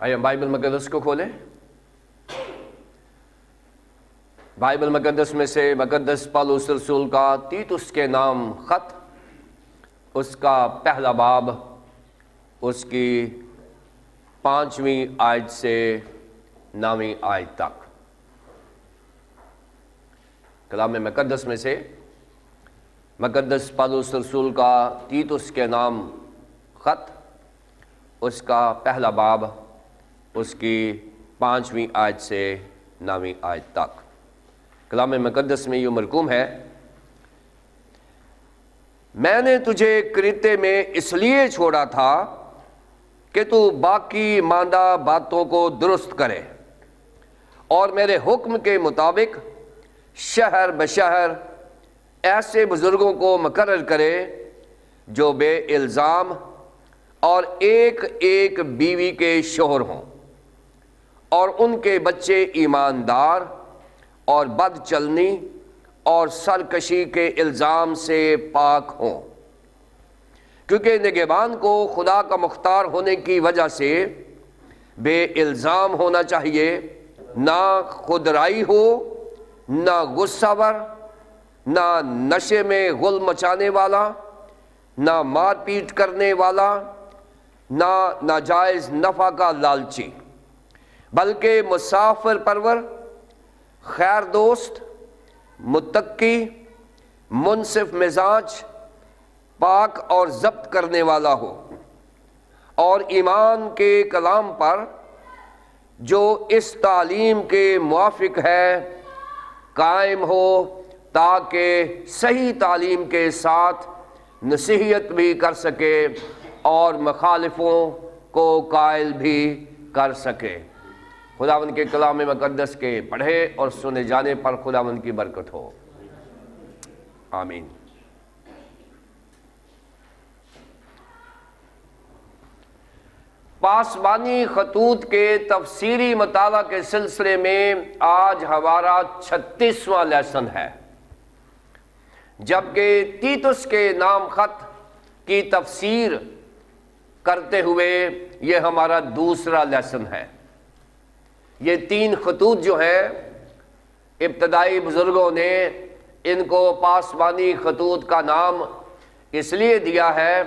آئیے ہم بائبل مقدس کو کھولیں۔ بائبل مقدس میں سے مقدس پالوس رسول کا تیتس کے نام خط، اس کا پہلا باب، اس کی 5ویں آیت سے 9ویں آیت تک۔ کلام مقدس میں سے مقدس پالوس رسول کا تیتس کے نام خط، اس کا پہلا باب، اس کی 5ویں آیت سے 9ویں آیت تک۔ کلام مقدس میں یہ مرقوم ہے: میں نے تجھے کریتے میں اس لیے چھوڑا تھا کہ تو باقی ماندہ باتوں کو درست کرے اور میرے حکم کے مطابق شہر بشہر ایسے بزرگوں کو مقرر کرے جو بے الزام اور ایک ایک بیوی کے شوہر ہوں، اور ان کے بچے ایماندار اور بد چلنی اور سرکشی کے الزام سے پاک ہوں، کیونکہ نگہبان کو خدا کا مختار ہونے کی وجہ سے بے الزام ہونا چاہیے، نہ خودرائی ہو، نہ غصہ ور، نہ نشے میں غل مچانے والا، نہ مار پیٹ کرنے والا، نہ ناجائز نفع کا لالچی، بلکہ مسافر پرور، خیر دوست، متقی، منصف مزاج، پاک اور ضبط کرنے والا ہو، اور ایمان کے کلام پر جو اس تعلیم کے موافق ہے قائم ہو، تاکہ صحیح تعلیم کے ساتھ نصیحت بھی کر سکے اور مخالفوں کو قائل بھی کر سکے۔ خداوند کے کلام مقدس کے پڑھے اور سنے جانے پر خداوند کی برکت ہو، آمین۔ پاسبانی خطوط کے تفسیری مطالعہ کے سلسلے میں آج ہمارا 36واں لیسن ہے، جبکہ تیتس کے نام خط کی تفسیر کرتے ہوئے یہ ہمارا دوسرا لیسن ہے۔ یہ 3 خطوط جو ہیں، ابتدائی بزرگوں نے ان کو پاسبانی خطوط کا نام اس لیے دیا ہے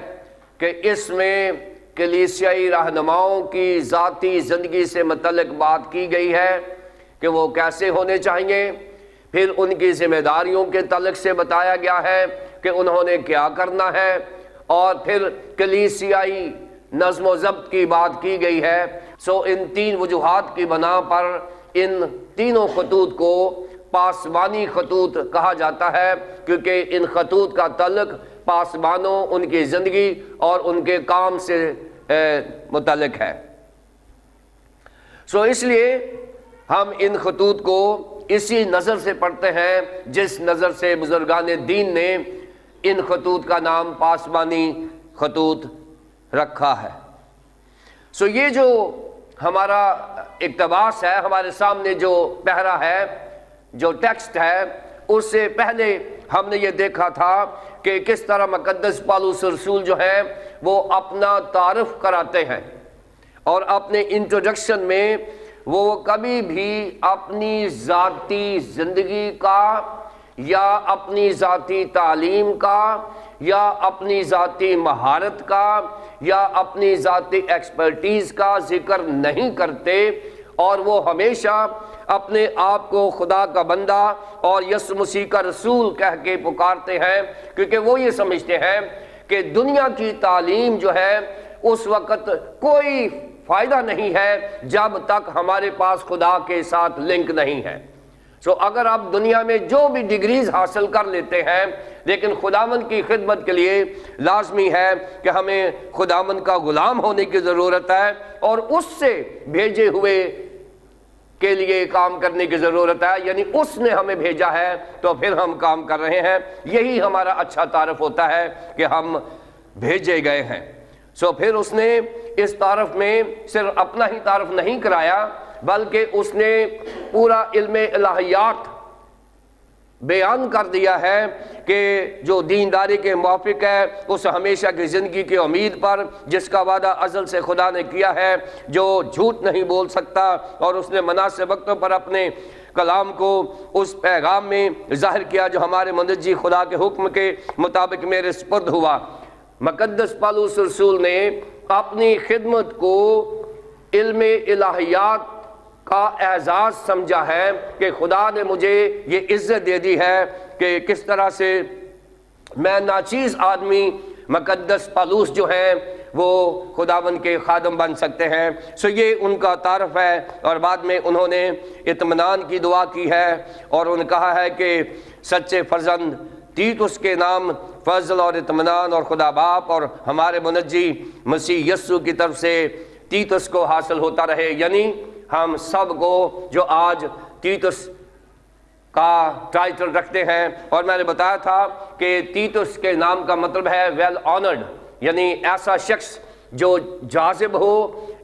کہ اس میں کلیسیائی رہنماؤں کی ذاتی زندگی سے متعلق بات کی گئی ہے کہ وہ کیسے ہونے چاہیے، پھر ان کی ذمہ داریوں کے تعلق سے بتایا گیا ہے کہ انہوں نے کیا کرنا ہے، اور پھر کلیسیائی نظم و ضبط کی بات کی گئی ہے۔ ان 3 وجوہات کی بنا پر ان تینوں خطوط کو پاسبانی خطوط کہا جاتا ہے، کیونکہ ان خطوط کا تعلق پاسبانوں، ان کی زندگی اور ان کے کام سے متعلق ہے۔ اس لیے ہم ان خطوط کو اسی نظر سے پڑھتے ہیں جس نظر سے بزرگان دین نے ان خطوط کا نام پاسبانی خطوط رکھا ہے۔ یہ جو ہمارا اقتباس ہے، ہمارے سامنے جو پہرا ہے، جو ٹیکسٹ ہے، اس سے پہلے ہم نے یہ دیکھا تھا کہ کس طرح مقدس پالوس رسول جو ہے وہ اپنا تعارف کراتے ہیں، اور اپنے انٹروڈکشن میں وہ کبھی بھی اپنی ذاتی زندگی کا یا اپنی ذاتی تعلیم کا یا اپنی ذاتی مہارت کا یا اپنی ذاتی ایکسپرٹیز کا ذکر نہیں کرتے، اور وہ ہمیشہ اپنے آپ کو خدا کا بندہ اور یسوع مسیح کا رسول کہہ کے پکارتے ہیں، کیونکہ وہ یہ سمجھتے ہیں کہ دنیا کی تعلیم جو ہے اس وقت کوئی فائدہ نہیں ہے جب تک ہمارے پاس خدا کے ساتھ لنک نہیں ہے۔ اگر آپ دنیا میں جو بھی ڈگریز حاصل کر لیتے ہیں، لیکن خداوند کی خدمت کے لیے لازمی ہے کہ ہمیں خداوند کا غلام ہونے کی ضرورت ہے، اور اس سے بھیجے ہوئے کے لیے کام کرنے کی ضرورت ہے، یعنی اس نے ہمیں بھیجا ہے تو پھر ہم کام کر رہے ہیں۔ یہی ہمارا اچھا تعارف ہوتا ہے کہ ہم بھیجے گئے ہیں۔ پھر اس نے اس تعارف میں صرف اپنا ہی تعارف نہیں کرایا، بلکہ اس نے پورا علم الہیات بیان کر دیا ہے کہ جو دینداری کے موافق ہے اس ہمیشہ کی زندگی کی امید پر، جس کا وعدہ ازل سے خدا نے کیا ہے، جو جھوٹ نہیں بول سکتا، اور اس نے مناسب وقتوں پر اپنے کلام کو اس پیغام میں ظاہر کیا جو ہمارے منجی خدا کے حکم کے مطابق میرے سپرد ہوا۔ مقدس پالوس رسول نے اپنی خدمت کو علم الہیات کا اعزاز سمجھا ہے کہ خدا نے مجھے یہ عزت دے دی ہے کہ کس طرح سے میں ناچیز آدمی مقدس پالوس جو ہیں وہ خداوند کے خادم بن سکتے ہیں۔ سو یہ ان کا تعارف ہے، اور بعد میں انہوں نے اطمینان کی دعا کی ہے، اور انہوں نے کہا ہے کہ سچے فرزند تیتس کے نام فضل اور اطمینان اور خدا باپ اور ہمارے منجی مسیح یسوع کی طرف سے تیتس کو حاصل ہوتا رہے۔ یعنی ہم سب کو جو آج تیتس کا ٹائٹل رکھتے ہیں، اور میں نے بتایا تھا کہ تیتس کے نام کا مطلب ہے ویل آنرڈ، یعنی ایسا شخص جو جاذب ہو،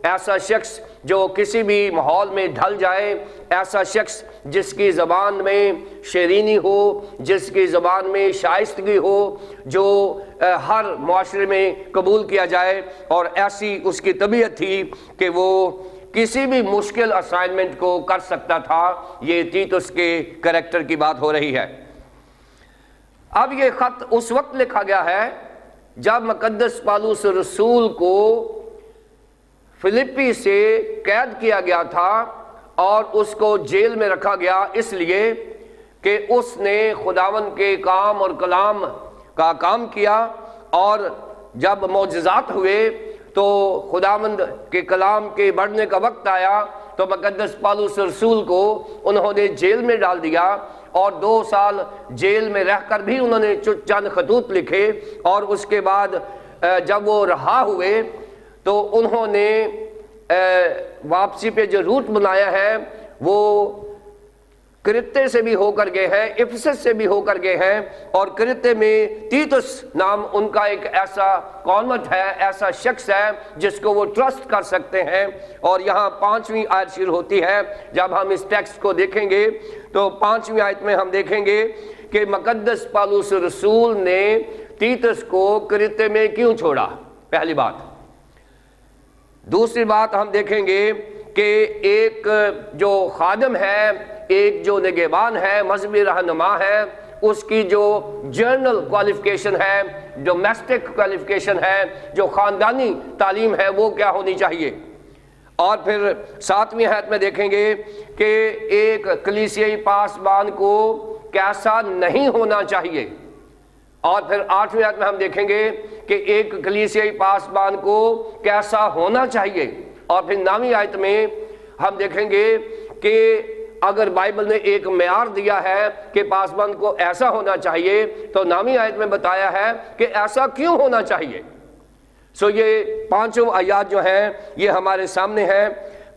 ایسا شخص جو کسی بھی ماحول میں ڈھل جائے، ایسا شخص جس کی زبان میں شیرینی ہو، جس کی زبان میں شائستگی ہو، جو ہر معاشرے میں قبول کیا جائے، اور ایسی اس کی طبیعت تھی کہ وہ کسی بھی مشکل اسائنمنٹ کو کر سکتا تھا۔ یہ تیتس کے کریکٹر کی بات ہو رہی ہے۔ اب یہ خط اس وقت لکھا گیا ہے جب مقدس پالوس رسول کو فلپی سے قید کیا گیا تھا، اور اس کو جیل میں رکھا گیا اس لیے کہ اس نے خداوند کے کام اور کلام کا کام کیا، اور جب معجزات ہوئے تو خداوند کے کلام کے بڑھنے کا وقت آیا تو مقدس پالوس رسول کو انہوں نے جیل میں ڈال دیا، اور 2 سال جیل میں رہ کر بھی انہوں نے چند خطوط لکھے، اور اس کے بعد جب وہ رہا ہوئے تو انہوں نے واپسی پہ جو روٹ بنایا ہے وہ کرتے سے بھی ہو کر گئے ہیں، افسس سے بھی ہو کر گئے ہیں، اور کرتے میں تیتس نام ان کا ایک ایسا کانوینٹ ہے، ایسا شخص ہے جس کو وہ ٹرسٹ کر سکتے ہیں۔ اور یہاں 5ویں آیت شروع ہوتی ہے۔ جب ہم اس ٹیکسٹ کو دیکھیں گے تو 5ویں آیت میں ہم دیکھیں گے کہ مقدس پالوس رسول نے تیتس کو کرتے میں کیوں چھوڑا، پہلی بات۔ دوسری بات ہم دیکھیں گے کہ ایک جو خادم ہے، ایک جو نگہبان ہے، مذہبی رہنما ہے، اس کی جو جرنل کوالیفیکیشن ہے، ڈومیسٹک کوالیفیکیشن ہے، جو خاندانی تعلیم ہے، وہ کیا ہونی چاہیے۔ اور پھر 7ویں آیت میں دیکھیں گے کہ ایک کلیسیائی پاسبان کو کیسا نہیں ہونا چاہیے، اور پھر 8ویں آیت میں ہم دیکھیں گے کہ ایک کلیسیائی پاسبان کو کیسا ہونا چاہیے، اور پھر 9ویں آیت میں ہم دیکھیں گے کہ اگر بائبل نے ایک معیار دیا ہے کہ پاسبان کو ایسا ہونا چاہیے، تو 9ویں آیت میں بتایا ہے کہ ایسا کیوں ہونا چاہیے۔ سو یہ 5 آیات جو ہیں یہ ہمارے سامنے ہیں۔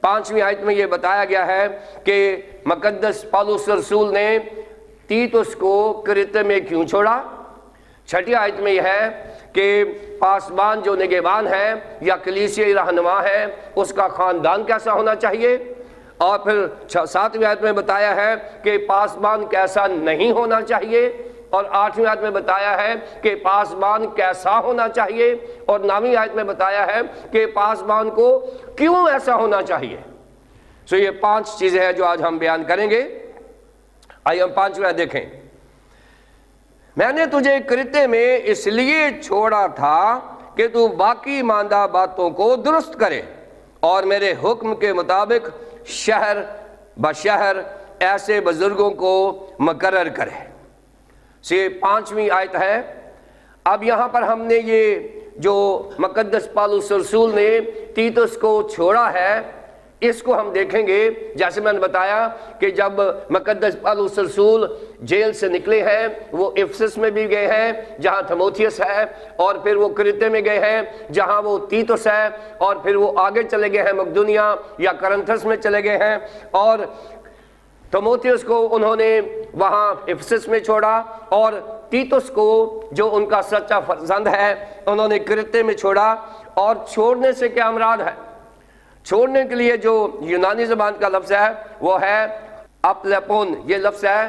5ویں آیت میں یہ بتایا گیا ہے کہ مقدس پالوس رسول نے تیتس کو کرتے میں کیوں چھوڑا۔ 6 آیت میں یہ ہے کہ پاسبان جو نگہبان ہے یا کلیسیائی رہنما ہے، اس کا خاندان کیسا ہونا چاہیے، اور پھر 7ویں آیت میں بتایا ہے کہ پاسبان کیسا نہیں ہونا چاہیے، اور 8ویں آیت میں بتایا ہے کہ پاسبان کیسا ہونا چاہیے، اور 9ویں آیت میں بتایا ہے کہ پاسبان کو کیوں ایسا ہونا چاہیے۔ سو یہ 5 چیزیں ہیں جو آج ہم بیان کریں گے۔ آئیے ہم 5ویں آیت دیکھیں۔ میں نے تجھے کرتے میں اس لیے چھوڑا تھا کہ تو باقی ماندہ باتوں کو درست کرے اور میرے حکم کے مطابق شہر بشہر ایسے بزرگوں کو مقرر کرے۔ یہ 5ویں آیت ہے۔ اب یہاں پر ہم نے یہ جو مقدس پالوس رسول نے تیتس کو چھوڑا ہے، اس کو ہم دیکھیں گے۔ جیسے میں نے بتایا کہ جب مقدس پالوس رسول جیل سے نکلے ہیں، وہ افسس میں بھی گئے ہیں جہاں تھموتھیوس ہے، اور پھر وہ کرتے میں گئے ہیں جہاں وہ تیتس ہے، اور پھر وہ آگے چلے گئے ہیں مقدونیہ یا کرنتھس میں چلے گئے ہیں، اور تھموتھیوس کو انہوں نے وہاں افسس میں چھوڑا، اور تیتس کو جو ان کا سچا فرزند ہے انہوں نے کرتے میں چھوڑا۔ اور چھوڑنے سے کیا مراد ہے؟ چھوڑنے کے لیے جو یونانی زبان کا لفظ ہے وہ ہے اپلیپون، یہ لفظ ہے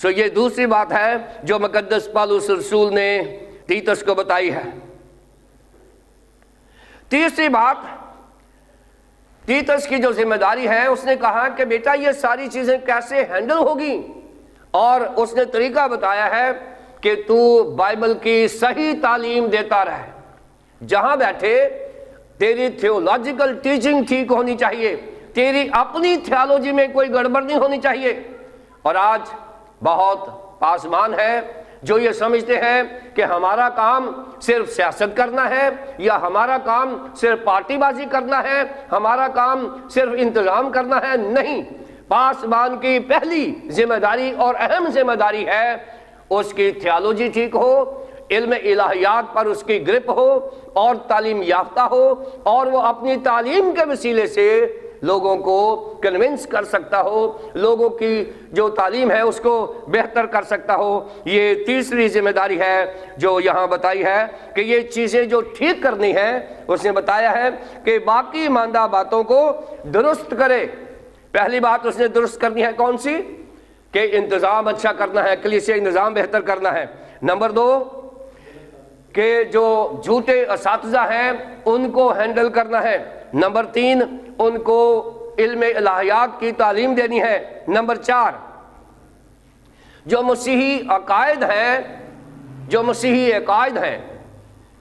سو یہ دوسری بات ہے جو مقدس پالوس رسول نے تیتس کو بتائی ہے۔ تیسری بات، تیتس کی جو ذمہ داری ہے، اس نے کہا کہ بیٹا یہ ساری چیزیں کیسے ہینڈل ہوگی، اور اس نے طریقہ بتایا ہے کہ تو بائبل کی صحیح تعلیم دیتا رہے، جہاں بیٹھے تیری تھیولوجیکل ٹیچنگ ٹھیک ہونی چاہیے، تیری اپنی تھیولوجی میں کوئی گڑبڑ نہیں ہونی چاہیے۔ اور آج بہت پاسمان ہے جو یہ سمجھتے ہیں کہ ہمارا کام صرف سیاست کرنا ہے، یا ہمارا کام صرف پارٹی بازی کرنا ہے، ہمارا کام صرف انتظام کرنا ہے۔ نہیں، پاسبان کی پہلی ذمہ داری اور اہم ذمہ داری ہے اس کی تھیولوجی ٹھیک ہو، علم الہیات پر اس کی گرپ ہو، اور تعلیم یافتہ ہو، اور وہ اپنی تعلیم کے وسیلے سے لوگوں کو کنونس کر سکتا ہو، لوگوں کی جو تعلیم ہے اس کو بہتر کر سکتا ہو۔ یہ تیسری ذمہ داری ہے جو یہاں بتائی ہے کہ یہ چیزیں جو ٹھیک کرنی ہے، اس نے بتایا ہے کہ باقی ماندہ باتوں کو درست کرے۔ پہلی بات اس نے درست کرنی ہے کون سی؟ کہ انتظام اچھا کرنا ہے، کلیسیائی نظام بہتر کرنا ہے۔ نمبر 2 کہ جو جھوٹے اساتذہ ہیں ان کو ہینڈل کرنا ہے۔ نمبر 3 ان کو علم الہیات کی تعلیم دینی ہے۔ نمبر 4 جو مسیحی عقائد ہیں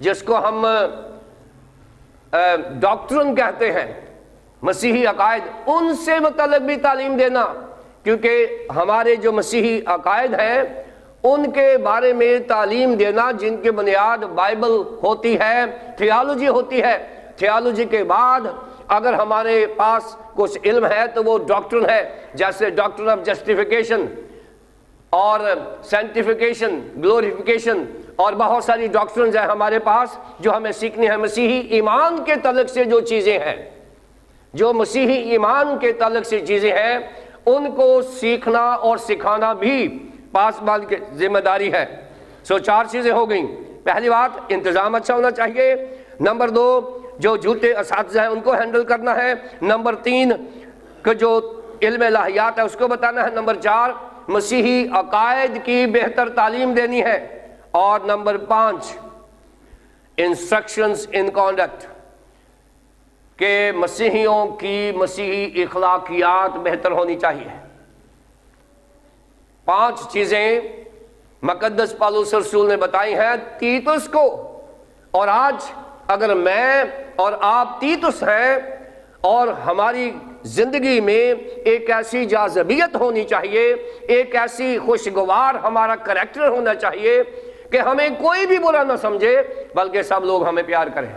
جس کو ہم ڈاکٹرن کہتے ہیں، مسیحی عقائد، ان سے متعلق بھی تعلیم دینا، کیونکہ ہمارے جو مسیحی عقائد ہیں ان کے بارے میں تعلیم دینا جن کی بنیاد بائبل ہوتی ہے، تھیولوجی ہوتی ہے۔ تھیولوجی کے بعد اگر ہمارے پاس کچھ علم ہے تو وہ ڈاکٹرن ہے، جیسے ڈاکٹرن آف جسٹیفیکیشن اور سینٹیفیکیشن، گلوریفیکیشن، اور بہت ساری ڈاکٹرنز ہیں ہمارے پاس جو ہمیں سیکھنی ہے۔ مسیحی ایمان کے تعلق سے جو چیزیں ہیں، جو مسیحی ایمان کے تعلق سے چیزیں ہیں، ان کو سیکھنا اور سکھانا بھی پاسبان کی ذمہ داری ہے۔ 4 چیزیں ہو گئیں۔ پہلی بات، انتظام اچھا ہونا چاہیے۔ نمبر 2 جو جھوٹے اساتذہ ہیں ان کو ہینڈل کرنا ہے۔ نمبر 3 کہ جو علم الہیات ہے اس کو بتانا ہے۔ نمبر 4 مسیحی عقائد کی بہتر تعلیم دینی ہے۔ اور نمبر 5 انسٹرکشنز ان کانڈکٹ، کہ مسیحیوں کی مسیحی اخلاقیات بہتر ہونی چاہیے۔ 5 چیزیں مقدس پالوس رسول نے بتائی ہیں تیتس کو۔ اور آج اگر میں اور آپ تیتس ہیں، اور ہماری زندگی میں ایک ایسی جاذبیت ہونی چاہیے، ایک ایسی خوشگوار ہمارا کریکٹر ہونا چاہیے کہ ہمیں کوئی بھی برا نہ سمجھے بلکہ سب لوگ ہمیں پیار کریں۔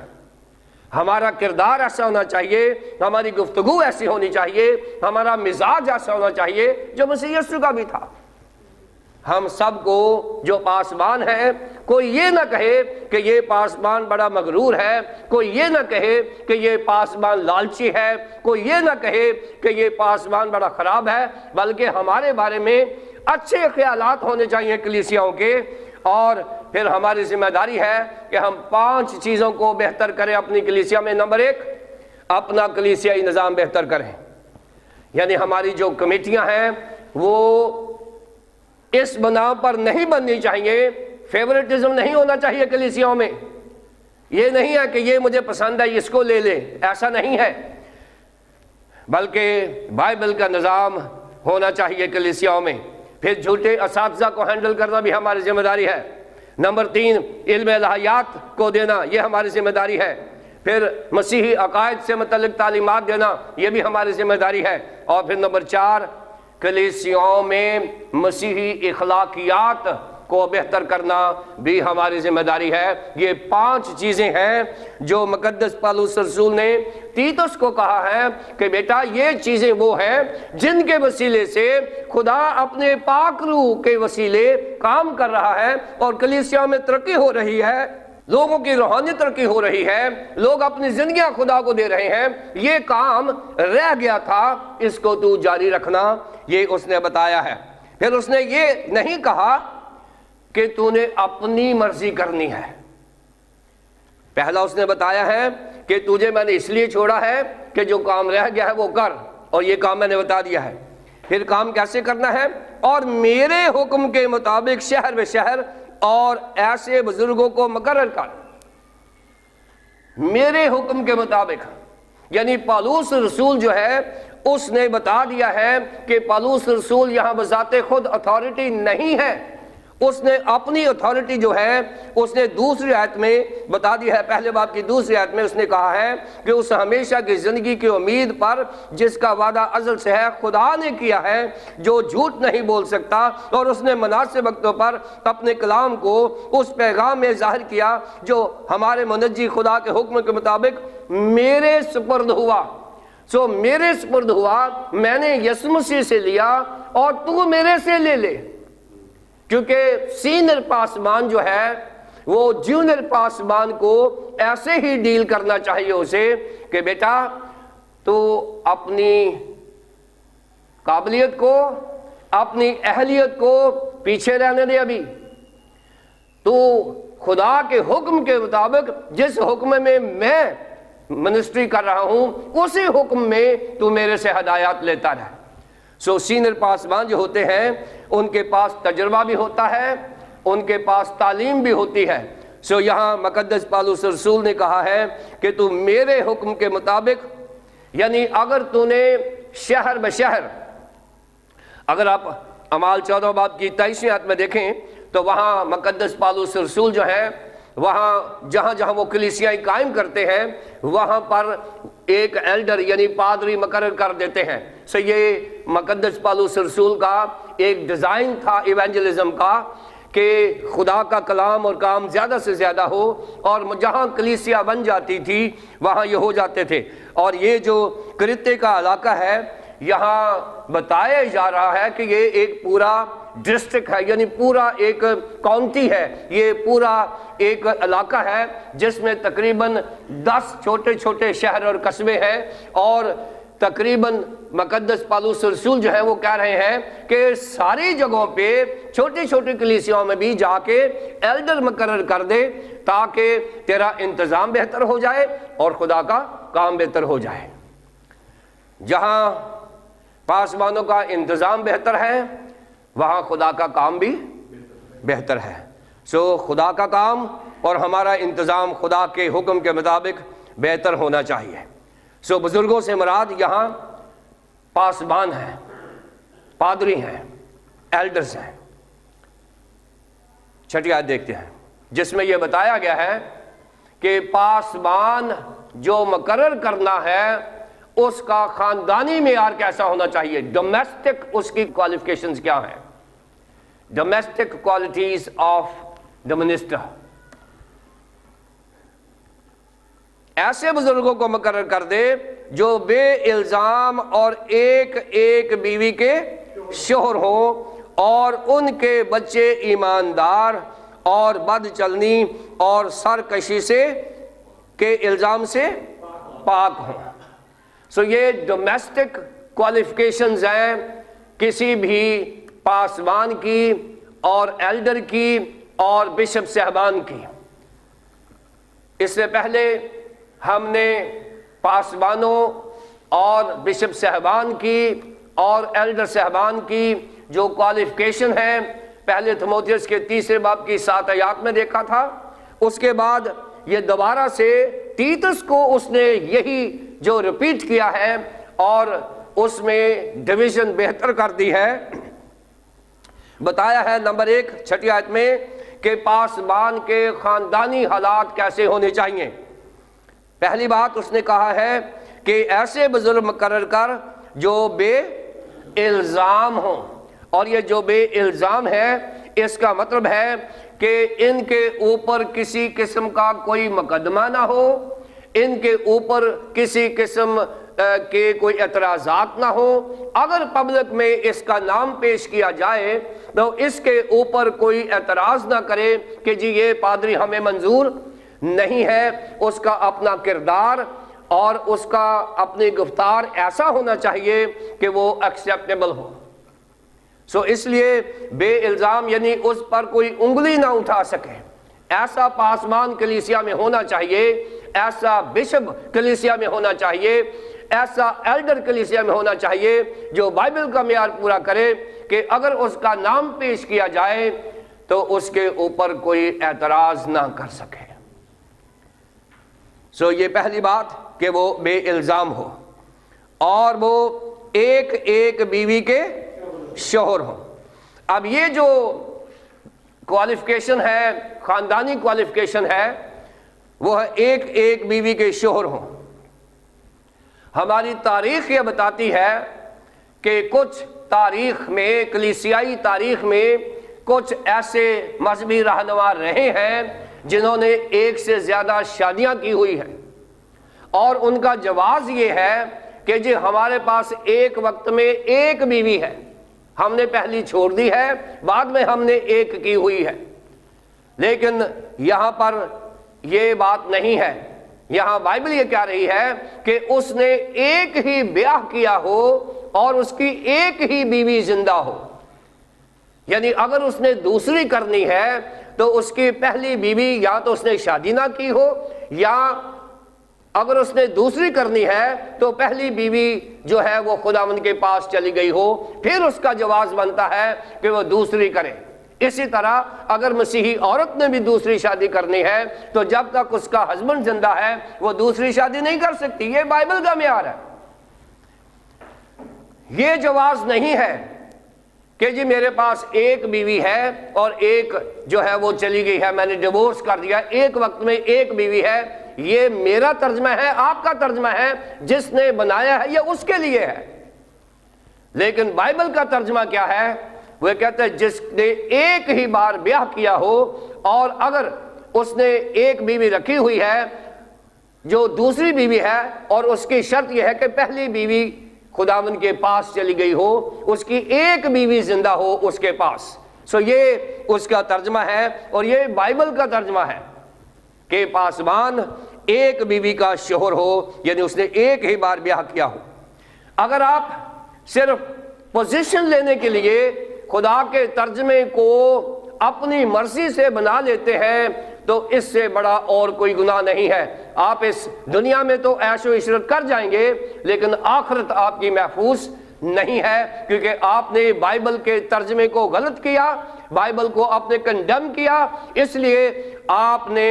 ہمارا کردار ایسا ہونا چاہیے، ہماری گفتگو ایسی ہونی چاہیے، ہمارا مزاج ایسا ہونا چاہیے جو مسیح یسوع کا بھی تھا۔ ہم سب کو جو پاسبان ہے، کوئی یہ نہ کہے کہ یہ پاسبان بڑا مغرور ہے، کوئی یہ نہ کہے کہ یہ پاسبان لالچی ہے، کوئی یہ نہ کہے کہ یہ پاسبان بڑا خراب ہے، بلکہ ہمارے بارے میں اچھے خیالات ہونے چاہیے کلیسیاؤں کے۔ اور پھر ہماری ذمہ داری ہے کہ ہم 5 چیزوں کو بہتر کریں اپنی کلیسیا میں۔ نمبر 1 اپنا کلیسیائی نظام بہتر کریں، یعنی ہماری جو کمیٹیاں ہیں وہ اس بنا پر نہیں بننی چاہیے، فیورٹزم نہیں ہونا چاہیے کلیسیاؤں میں۔ یہ نہیں ہے کہ یہ مجھے پسند ہے اس کو لے لے، ایسا نہیں ہے، بلکہ بائبل کا نظام ہونا چاہیے کلیسیاؤں میں۔ پھر جھوٹے اساتذہ کو ہینڈل کرنا بھی ہماری ذمہ داری ہے۔ نمبر 3 علم الہیات کو دینا، یہ ہماری ذمہ داری ہے۔ پھر مسیحی عقائد سے متعلق تعلیمات دینا، یہ بھی ہماری ذمہ داری ہے۔ اور پھر نمبر 4 کلیسیاؤں میں مسیحی اخلاقیات کو بہتر کرنا بھی ہماری ذمہ داری ہے۔ یہ 5 چیزیں ہیں جو مقدس پالوس رسول نے تیتس کو کہا ہے کہ بیٹا یہ چیزیں وہ ہیں جن کے وسیلے سے خدا اپنے پاک روح کے وسیلے کام کر رہا ہے، اور کلیسیا میں ترقی ہو رہی ہے، لوگوں کی روحانی ترقی ہو رہی ہے، لوگ اپنی زندگیاں خدا کو دے رہے ہیں۔ یہ کام رہ گیا تھا، اس کو تو جاری رکھنا، یہ اس نے بتایا ہے۔ پھر اس نے یہ نہیں کہا کہ تو نے اپنی مرضی کرنی ہے۔ پہلا اس نے بتایا ہے کہ تجھے میں نے اس لیے چھوڑا ہے کہ جو کام رہ گیا ہے وہ کر، اور یہ کام میں نے بتا دیا ہے۔ پھر کام کیسے کرنا ہے؟ اور میرے حکم کے مطابق شہر بے شہر اور ایسے بزرگوں کو مقرر کر. میرے حکم کے مطابق، یعنی پالوس رسول جو ہے اس نے بتا دیا ہے کہ پالوس رسول یہاں بذات خود اتھارٹی نہیں ہے. اس نے اپنی اتھارٹی جو ہے اس نے دوسری آیت میں بتا دی ہے، پہلے باب کی دوسری آیت میں اس نے کہا ہے کہ اس ہمیشہ کی زندگی کی امید پر جس کا وعدہ ازل سے ہے خدا نے کیا ہے، جو جھوٹ نہیں بول سکتا، اور اس نے مناسب وقتوں پر اپنے کلام کو اس پیغام میں ظاہر کیا جو ہمارے منجی خدا کے حکم کے مطابق میرے سپرد ہوا. سو میرے سپرد ہوا، میں نے یسوع مسیح سے لیا اور تو میرے سے لے لے. کیونکہ سینئر پاسبان جو ہے وہ جونیئر پاسبان کو ایسے ہی ڈیل کرنا چاہیے اسے کہ بیٹا تو اپنی قابلیت کو، اپنی اہلیت کو پیچھے رہنے دے، ابھی تو خدا کے حکم کے مطابق جس حکم میں میں منسٹری کر رہا ہوں اسی حکم میں تو میرے سے ہدایات لیتا رہے. سو سینئر پاسبان جو ہوتے ہیں ان کے پاس تجربہ بھی ہوتا ہے، ان کے پاس تعلیم بھی ہوتی ہے. سو یہاں مقدس پالوس رسول نے کہا ہے کہ تو میرے حکم کے مطابق، یعنی اگر تو نے شہر بشہر، اگر آپ اعمال 14 باب کی 23 آیت میں دیکھیں تو وہاں مقدس پالوس رسول جو ہے وہاں جہاں جہاں وہ کلیسیاں قائم کرتے ہیں وہاں پر ایک ایلڈر یعنی پادری مقرر کر دیتے ہیں. سو یہ مقدس پالوس رسول کا ایک ڈیزائن تھا ایوانجلزم کا کہ خدا کا کلام اور کام زیادہ سے زیادہ ہو، اور جہاں کلیسیا بن جاتی تھی وہاں یہ ہو جاتے تھے. اور یہ جو کرتے کا علاقہ ہے یہاں بتایا جا رہا ہے کہ یہ ایک پورا ڈسٹرکٹ ہے، یعنی پورا ایک کاؤنٹی ہے، یہ پورا ایک علاقہ ہے جس میں تقریباً 10 چھوٹے چھوٹے شہر اور قصبے ہیں. اور تقریباً مقدس پالوس رسول جو ہے وہ کہہ رہے ہیں کہ ساری جگہوں پہ چھوٹی چھوٹی کلیسیوں میں بھی جا کے ایلڈر مقرر کر دے تاکہ تیرا انتظام بہتر ہو جائے اور خدا کا کام بہتر ہو جائے. جہاں پاسبانوں کا انتظام بہتر ہے وہاں خدا کا کام بھی بہتر ہے. سو خدا کا کام اور ہمارا انتظام خدا کے حکم کے مطابق بہتر ہونا چاہیے. سو بزرگوں سے مراد یہاں پاسبان ہیں، پادری ہیں، ایلڈرز ہیں. چھٹی آیت دیکھتے ہیں جس میں یہ بتایا گیا ہے کہ پاسبان جو مقرر کرنا ہے اس کا خاندانی معیار کیسا ہونا چاہیے. ڈومیسٹک اس کی کوالیفیکیشنز کیا ہیں؟ Domestic qualities of the minister. ایسے بزرگوں کو مقرر کر دے جو بے الزام اور ایک ایک بیوی کے شوہر ہوں اور ان کے بچے ایماندار اور بد چلنی اور سرکشی سے کے الزام سے پاک ہوں. سو یہ ڈومیسٹک کوالیفیکیشنز ہیں کسی بھی پاسبان کی اور ایلڈر کی اور بشپ صاحبان کی. اس سے پہلے ہم نے پاسبانوں اور بشپ صاحبان کی اور ایلڈر صاحبان کی جو کوالیفیکیشن ہے پہلے تیموتھیوس کے 3 باب کی 7 آیات میں دیکھا تھا. اس کے بعد یہ دوبارہ سے تیتس کو اس نے یہی جو ریپیٹ کیا ہے اور اس میں ڈویژن بہتر کر دی ہے. بتایا ہے نمبر 1 چھٹی آیت میں کہ پاسبان کے خاندانی حالات کیسے ہونے چاہیے. پہلی بات اس نے کہا ہے کہ ایسے بزرگ مقرر کر جو بے الزام ہوں. اور یہ جو بے الزام ہے اس کا مطلب ہے کہ ان کے اوپر کسی قسم کا کوئی مقدمہ نہ ہو، ان کے اوپر کسی قسم کے کوئی اعتراضات نہ ہو. اگر پبلک میں اس کا نام پیش کیا جائے تو اس کے اوپر کوئی اعتراض نہ کرے کہ جی یہ پادری ہمیں منظور نہیں ہے. اس کا اپنا کردار اور اس کا اپنی گفتار ایسا ہونا چاہیے کہ وہ ایکسیپٹیبل ہو. سو اس لیے بے الزام یعنی اس پر کوئی انگلی نہ اٹھا سکے ایسا پاسبان کلیسیا میں ہونا چاہیے، ایسا بشپ کلیسیا میں ہونا چاہیے، ایسا ایلڈر کلیسیا میں ہونا چاہیے جو بائبل کا معیار پورا کرے کہ اگر اس کا نام پیش کیا جائے تو اس کے اوپر کوئی اعتراض نہ کر سکے۔ یہ پہلی بات کہ وہ بے الزام ہو اور وہ ایک ایک بیوی کے شوہر ہو۔ اب یہ جو کوالیفیکیشن ہے، خاندانی کوالیفیکیشن ہے، وہ ہے ایک ایک بیوی کے شوہر ہوں۔ ہماری تاریخ یہ بتاتی ہے کہ کچھ تاریخ میں، کلیسیائی تاریخ میں کچھ ایسے مذہبی رہنما رہے ہیں جنہوں نے ایک سے زیادہ شادیاں کی ہوئی ہیں، اور ان کا جواز یہ ہے کہ جی ہمارے پاس ایک وقت میں ایک بیوی ہے، ہم نے پہلی چھوڑ دی ہے، بعد میں ہم نے ایک کی ہوئی ہے۔ لیکن یہاں پر یہ بات نہیں ہے، یہاں بائبل یہ کہہ رہی ہے کہ اس نے ایک ہی بیاہ کیا ہو اور اس کی ایک ہی بیوی زندہ ہو۔ یعنی اگر اس نے دوسری کرنی ہے تو اس کی پہلی بیوی یا تو اس نے شادی نہ کی ہو، یا اگر اس نے دوسری کرنی ہے تو پہلی بیوی جو ہے وہ خداوند کے پاس چلی گئی ہو، پھر اس کا جواز بنتا ہے کہ وہ دوسری کرے۔ اسی طرح اگر مسیحی عورت نے بھی دوسری شادی کرنی ہے تو جب تک اس کا ہسبینڈ زندہ ہے وہ دوسری شادی نہیں کر سکتی۔ یہ بائبل کا معیار ہے۔ یہ جواز نہیں ہے کہ جی میرے پاس ایک بیوی ہے اور ایک جو ہے وہ چلی گئی ہے، میں نے ڈیورس کر دیا، ایک وقت میں ایک بیوی ہے۔ یہ میرا ترجمہ ہے، آپ کا ترجمہ ہے، جس نے بنایا ہے یہ اس کے لیے ہے۔ لیکن بائبل کا ترجمہ کیا ہے؟ وہ کہتے ہیں جس نے ایک ہی بار بیاہ کیا ہو، اور اگر اس نے ایک بیوی رکھی ہوئی ہے جو دوسری بیوی ہے، اور اس کی شرط یہ ہے کہ پہلی بیوی خداوند کے پاس چلی گئی ہو، اس کی ایک بیوی زندہ ہو اس کے پاس۔ یہ اس کا ترجمہ ہے، اور یہ بائبل کا ترجمہ ہے کہ پاسبان ایک بیوی کا شوہر ہو، یعنی اس نے ایک ہی بار بیاہ کیا ہو۔ اگر آپ صرف پوزیشن لینے کے لیے خدا کے ترجمے کو اپنی مرضی سے بنا لیتے ہیں تو اس سے بڑا اور کوئی گناہ نہیں ہے۔ آپ اس دنیا میں تو عیش و عشرت کر جائیں گے، لیکن آخرت آپ کی محفوظ نہیں ہے، کیونکہ آپ نے بائبل کے ترجمے کو غلط کیا، بائبل کو آپ نے کنڈیم کیا۔ اس لیے آپ نے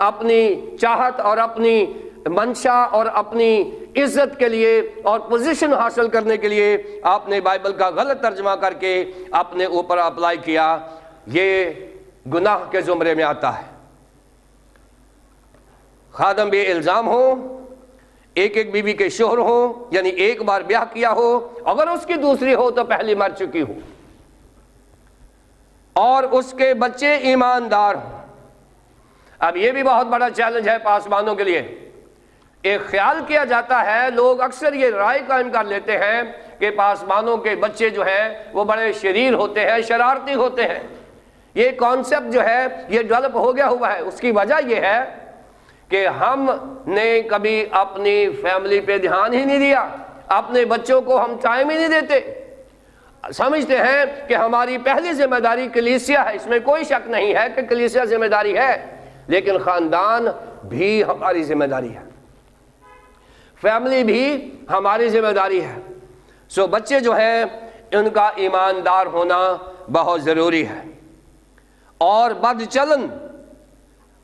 اپنی چاہت اور اپنی منشا اور اپنی عزت کے لیے اور پوزیشن حاصل کرنے کے لیے آپ نے بائبل کا غلط ترجمہ کر کے اپنے اوپر اپلائی کیا۔ یہ گناہ کے زمرے میں آتا ہے۔ خادم بے الزام ہو، ایک ایک بیوی کے شوہر ہو، یعنی ایک بار بیاہ کیا ہو، اگر اس کی دوسری ہو تو پہلی مر چکی ہو، اور اس کے بچے ایماندار ہوں۔ اب یہ بھی بہت بڑا چیلنج ہے پاسبانوں کے لیے۔ ایک خیال کیا جاتا ہے، لوگ اکثر یہ رائے قائم کر لیتے ہیں کہ پاسبانوں کے بچے جو ہیں وہ بڑے شریر ہوتے ہیں، شرارتی ہوتے ہیں۔ یہ کانسیپٹ جو ہے یہ ڈیولپ ہو گیا ہوا ہے۔ اس کی وجہ یہ ہے کہ ہم نے کبھی اپنی فیملی پہ دھیان ہی نہیں دیا، اپنے بچوں کو ہم ٹائم ہی نہیں دیتے۔ سمجھتے ہیں کہ ہماری پہلی ذمہ داری کلیسیا ہے، اس میں کوئی شک نہیں ہے کہ کلیسیا ذمہ داری ہے، لیکن خاندان بھی ہماری ذمہ داری ہے، فیملی بھی ہماری ذمہ داری ہے۔ بچے جو ہیں ان کا ایماندار ہونا بہت ضروری ہے، اور بد چلن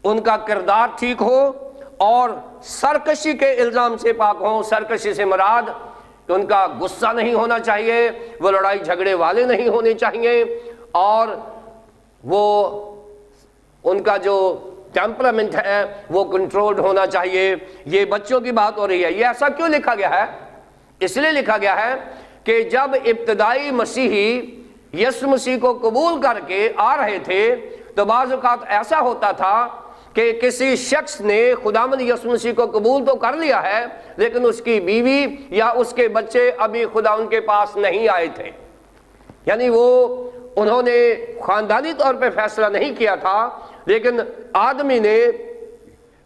ان کا کردار ٹھیک ہو، اور سرکشی کے الزام سے پاک ہوں۔ سرکشی سے مراد کہ ان کا غصہ نہیں ہونا چاہیے، وہ لڑائی جھگڑے والے نہیں ہونے چاہیے، اور وہ ان کا جو ٹیمپرامنٹ ہے وہ کنٹرولڈ ہونا چاہیے۔ یہ بچوں کی بات ہو رہی ہے۔ یہ ایسا کیوں لکھا گیا ہے؟ اس لیے لکھا گیا ہے کہ جب ابتدائی مسیحی یسوع مسیح کو قبول کر کے آ رہے تھے تو بعض اوقات ایسا ہوتا تھا کہ کسی شخص نے خداوند یسوع مسیح کو قبول تو کر لیا ہے، لیکن اس کی بیوی یا اس کے بچے ابھی خداوند کے پاس نہیں آئے تھے، یعنی انہوں نے خاندانی طور پہ فیصلہ نہیں کیا تھا، لیکن آدمی نے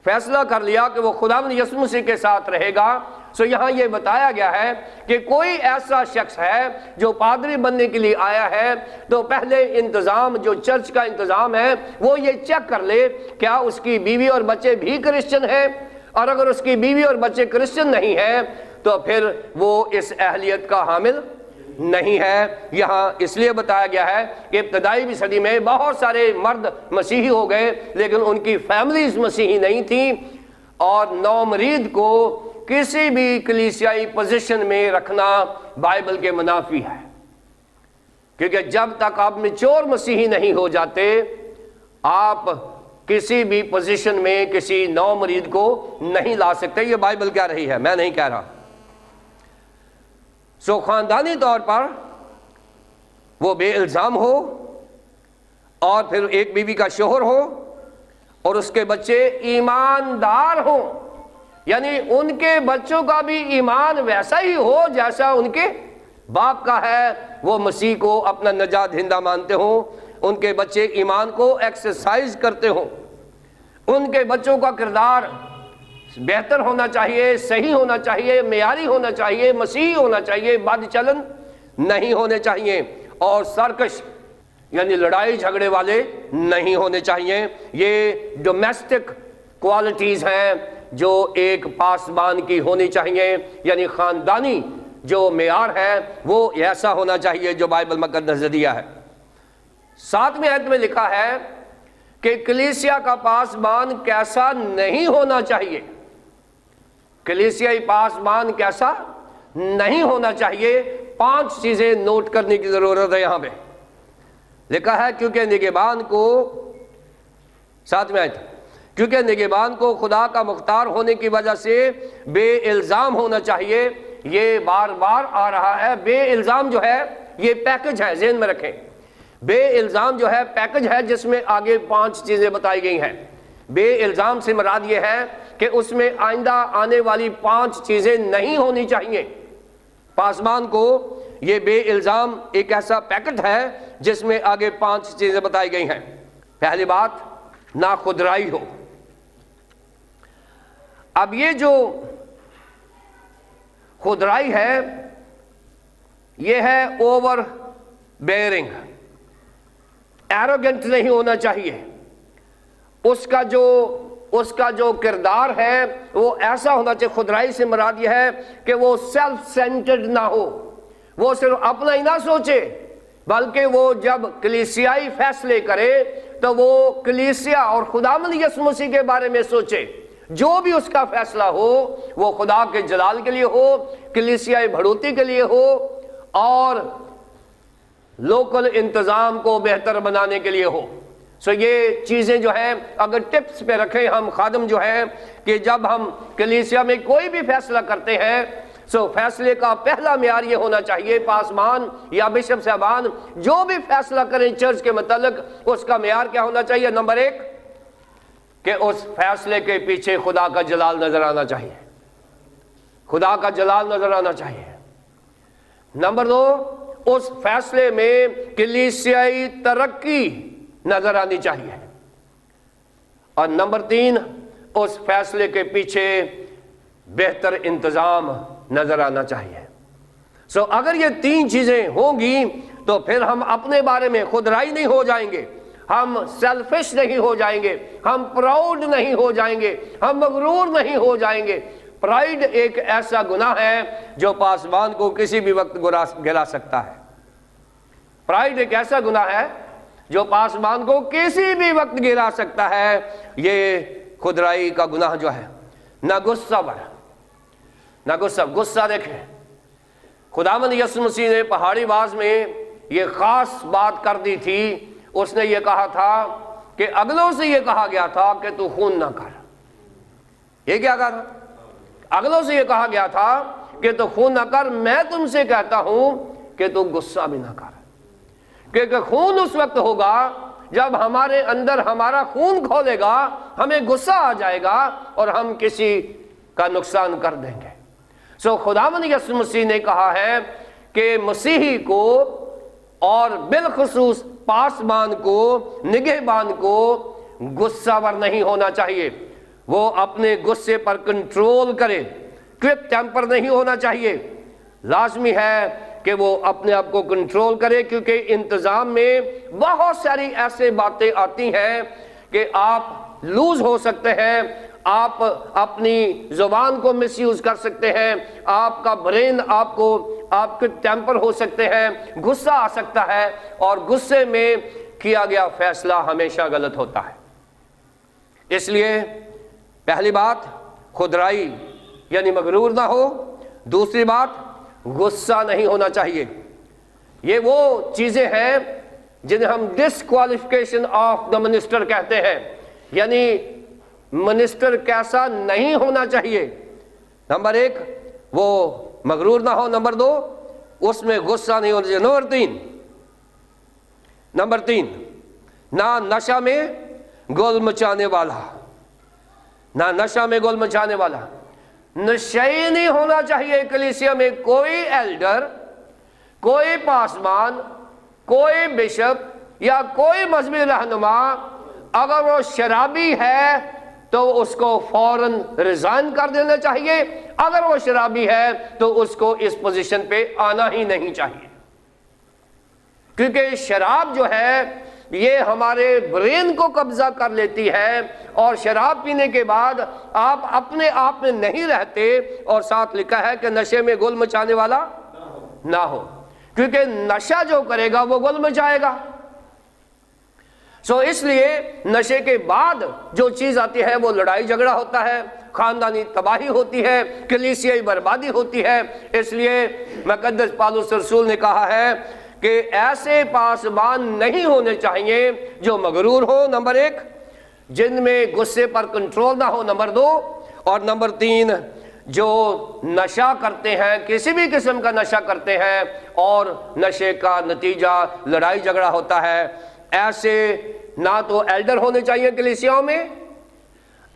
فیصلہ کر لیا کہ وہ خداوند یسوع مسیح کے ساتھ رہے گا۔ یہاں یہ بتایا گیا ہے کہ کوئی ایسا شخص ہے جو پادری بننے کے لیے آیا ہے تو پہلے انتظام جو چرچ کا انتظام ہے وہ یہ چیک کر لے کیا اس کی بیوی اور بچے بھی کرسچن ہیں، اور اگر اس کی بیوی اور بچے کرسچن نہیں ہیں تو پھر وہ اس اہلیت کا حامل نہیں ہے۔ یہاں اس لیے بتایا گیا ہے کہ ابتدائی صدی میں بہت سارے مرد مسیحی ہو گئے لیکن ان کی فیملیز مسیحی نہیں تھیں، اور نومرید کو کسی بھی کلیسیائی پوزیشن میں رکھنا بائبل کے منافی ہے، کیونکہ جب تک آپ میچور مسیحی نہیں ہو جاتے آپ کسی بھی پوزیشن میں کسی نومرید کو نہیں لا سکتے۔ یہ بائبل کہہ رہی ہے، میں نہیں کہہ رہا۔ خاندانی طور پر وہ بے الزام ہو، اور پھر ایک بیوی کا شوہر ہو، اور اس کے بچے ایماندار ہوں، یعنی ان کے بچوں کا بھی ایمان ویسا ہی ہو جیسا ان کے باپ کا ہے، وہ مسیح کو اپنا نجات دہندہ مانتے ہوں، ان کے بچے ایمان کو ایکسرسائز کرتے ہوں، ان کے بچوں کا کردار بہتر ہونا چاہیے، صحیح ہونا چاہیے، معیاری ہونا چاہیے، مسیحی ہونا چاہیے، بد چلن نہیں ہونے چاہیے، اور سرکش یعنی لڑائی جھگڑے والے نہیں ہونے چاہیے۔ یہ ڈومیسٹک کوالٹیز ہیں جو ایک پاسبان کی ہونی چاہیے، یعنی خاندانی جو معیار ہے وہ ایسا ہونا چاہیے جو بائبل مقدس نے دیا ہے۔ 7ویں آیت میں لکھا ہے کہ کلیسیا کا پاسبان کیسا نہیں ہونا چاہیے۔ کلیسیائی پاسبان کیسا نہیں ہونا چاہیے؟ 5 چیزیں نوٹ کرنے کی ضرورت ہے۔ یہاں پہ لکھا ہے کیونکہ نگہبان کو، 7ویں آیت، کیونکہ نگہبان کو خدا کا مختار ہونے کی وجہ سے بے الزام ہونا چاہیے۔ یہ بار بار آ رہا ہے، بے الزام جو ہے یہ پیکج ہے، ذہن میں رکھیں۔ بے الزام جو ہے پیکج ہے جس میں آگے 5 چیزیں بتائی گئی ہیں۔ بے الزام سے مراد یہ ہے کہ اس میں آئندہ آنے والی 5 چیزیں نہیں ہونی چاہیے۔ پاسبان کو یہ بے الزام ایک ایسا پیکٹ ہے جس میں آگے 5 چیزیں بتائی گئی ہیں۔ پہلی بات، نہ خودرائی ہو۔ اب یہ جو خودرائی ہے یہ ہے اوور بیئرنگ، ایروگنٹ نہیں ہونا چاہیے۔ اس کا جو کردار ہے وہ ایسا ہونا چاہیے۔ خودرائی سے مراد یہ ہے کہ وہ سیلف سینٹرڈ نہ ہو، وہ صرف اپنا ہی نہ سوچے، بلکہ وہ جب کلیسیائی فیصلے کرے تو وہ کلیسیا اور خداوند یسوع مسیح کے بارے میں سوچے۔ جو بھی اس کا فیصلہ ہو وہ خدا کے جلال کے لیے ہو، کلیسیائی بڑھوتی کے لیے ہو، اور لوکل انتظام کو بہتر بنانے کے لیے ہو۔ یہ چیزیں جو ہیں اگر ٹپس پہ رکھیں ہم خادم جو ہیں کہ جب ہم کلیسیا میں کوئی بھی فیصلہ کرتے ہیں فیصلے کا پہلا معیار یہ ہونا چاہیے، پاسبان یا بشپ صاحبان جو بھی فیصلہ کریں چرچ کے متعلق اس کا معیار کیا ہونا چاہیے؟ نمبر 1 کہ اس فیصلے کے پیچھے خدا کا جلال نظر آنا چاہیے، خدا کا جلال نظر آنا چاہیے۔ نمبر 2 اس فیصلے میں کلیسیائی ترقی نظر آنی چاہیے، اور نمبر 3 اس فیصلے کے پیچھے بہتر انتظام نظر آنا چاہیے۔ اگر یہ 3 چیزیں ہوں گی تو پھر ہم اپنے بارے میں خودرائی نہیں ہو جائیں گے، ہم سیلفش نہیں ہو جائیں گے، ہم پراؤڈ نہیں ہو جائیں گے، ہم مغرور نہیں ہو جائیں گے۔ پرائیڈ ایک ایسا گناہ ہے جو پاسبان کو کسی بھی وقت گرا سکتا ہے۔ پرائیڈ ایک ایسا گناہ ہے جو پاسبان کو کسی بھی وقت گرا سکتا ہے۔ یہ خودرائی کا گناہ جو ہے، نہ غصہ دیکھیں، خداوند یسوع مسیح نے پہاڑی باز میں یہ خاص بات کر دی تھی۔ اس نے یہ کہا تھا کہ اگلوں سے یہ کہا گیا تھا کہ تو خون نہ کر۔ یہ کیا کہا تھا؟ اگلوں سے یہ کہا گیا تھا کہ تو خون نہ کر، میں تم سے کہتا ہوں کہ تو غصہ بھی نہ کر، کیونکہ خون اس وقت ہوگا جب ہمارے اندر ہمارا خون کھولے گا، ہمیں غصہ آ جائے گا اور ہم کسی کا نقصان کر دیں گے۔ خداوند یسوع مسیح نے کہا ہے کہ مسیحی کو اور بالخصوص پاسبان کو، نگہبان کو غصہ ور نہیں ہونا چاہیے۔ وہ اپنے غصے پر کنٹرول کرے، کوئک ٹیمپر نہیں ہونا چاہیے۔ لازمی ہے کہ وہ اپنے آپ کو کنٹرول کرے، کیونکہ انتظام میں بہت ساری ایسے باتیں آتی ہیں کہ آپ لوز ہو سکتے ہیں، آپ اپنی زبان کو مس یوز کر سکتے ہیں، آپ کا برین آپ کے ٹیمپر ہو سکتے ہیں، غصہ آ سکتا ہے، اور غصے میں کیا گیا فیصلہ ہمیشہ غلط ہوتا ہے۔ اس لیے پہلی بات خودرائی یعنی مغرور نہ ہو، دوسری بات غصہ نہیں ہونا چاہیے۔ یہ وہ چیزیں ہیں جنہیں ہم ڈسکوالیفیکیشن آف دا منسٹر کہتے ہیں، یعنی منسٹر کیسا نہیں ہونا چاہیے۔ نمبر ایک وہ مغرور نہ ہو، نمبر دو اس میں غصہ نہیں ہونا چاہیے، نمبر تین نہ نشہ میں گول مچانے والا، نہ نشہ میں گول مچانے والا، نشئی نہیں ہونا چاہیے۔ کلیسیا میں کوئی ایلڈر، کوئی پاسبان، کوئی بشپ یا کوئی مذہبی رہنما اگر وہ شرابی ہے تو اس کو فوراً ریزائن کر دینا چاہیے، اگر وہ شرابی ہے تو اس کو اس پوزیشن پہ آنا ہی نہیں چاہیے، کیونکہ شراب جو ہے یہ ہمارے برین کو قبضہ کر لیتی ہے، اور شراب پینے کے بعد آپ اپنے آپ میں نہیں رہتے، اور ساتھ لکھا ہے کہ نشے میں گل مچانے والا نہ ہو، کیونکہ نشہ جو کرے گا وہ گل مچائے گا۔ اس لیے نشے کے بعد جو چیز آتی ہے وہ لڑائی جھگڑا ہوتا ہے، خاندانی تباہی ہوتی ہے، کلیسیائی بربادی ہوتی ہے۔ اس لیے مقدس پالوس رسول نے کہا ہے کہ ایسے پاسبان نہیں ہونے چاہیے جو مغرور ہو، نمبر ایک، جن میں غصے پر کنٹرول نہ ہو، نمبر دو، اور نمبر تین جو نشہ کرتے ہیں، کسی بھی قسم کا نشہ کرتے ہیں اور نشے کا نتیجہ لڑائی جھگڑا ہوتا ہے۔ ایسے نہ تو ایلڈر ہونے چاہیے کلیسیاؤں میں،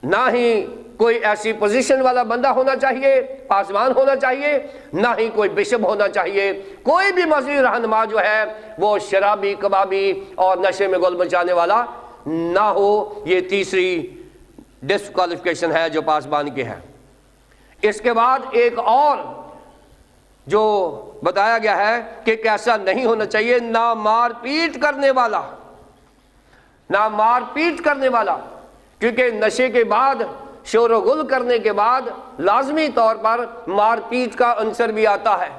نہ ہی کوئی ایسی پوزیشن والا بندہ ہونا چاہیے، پاسبان ہونا چاہیے، نہ ہی کوئی بشپ ہونا چاہیے۔ کوئی بھی مذہبی رہنما جو ہے وہ شرابی، کبابی اور نشے میں گل مچانے والا نہ ہو۔ یہ تیسری ڈسکوالیفیکیشن ہے جو پاسبان کی ہے۔ اس کے بعد ایک اور جو بتایا گیا ہے کہ کیسا نہیں ہونا چاہیے، نہ مار پیٹ کرنے والا، نہ مار پیٹ کرنے والا، کیونکہ نشے کے بعد، شور و غل کرنے کے بعد لازمی طور پر مار پیٹ کا عنصر بھی آتا ہے۔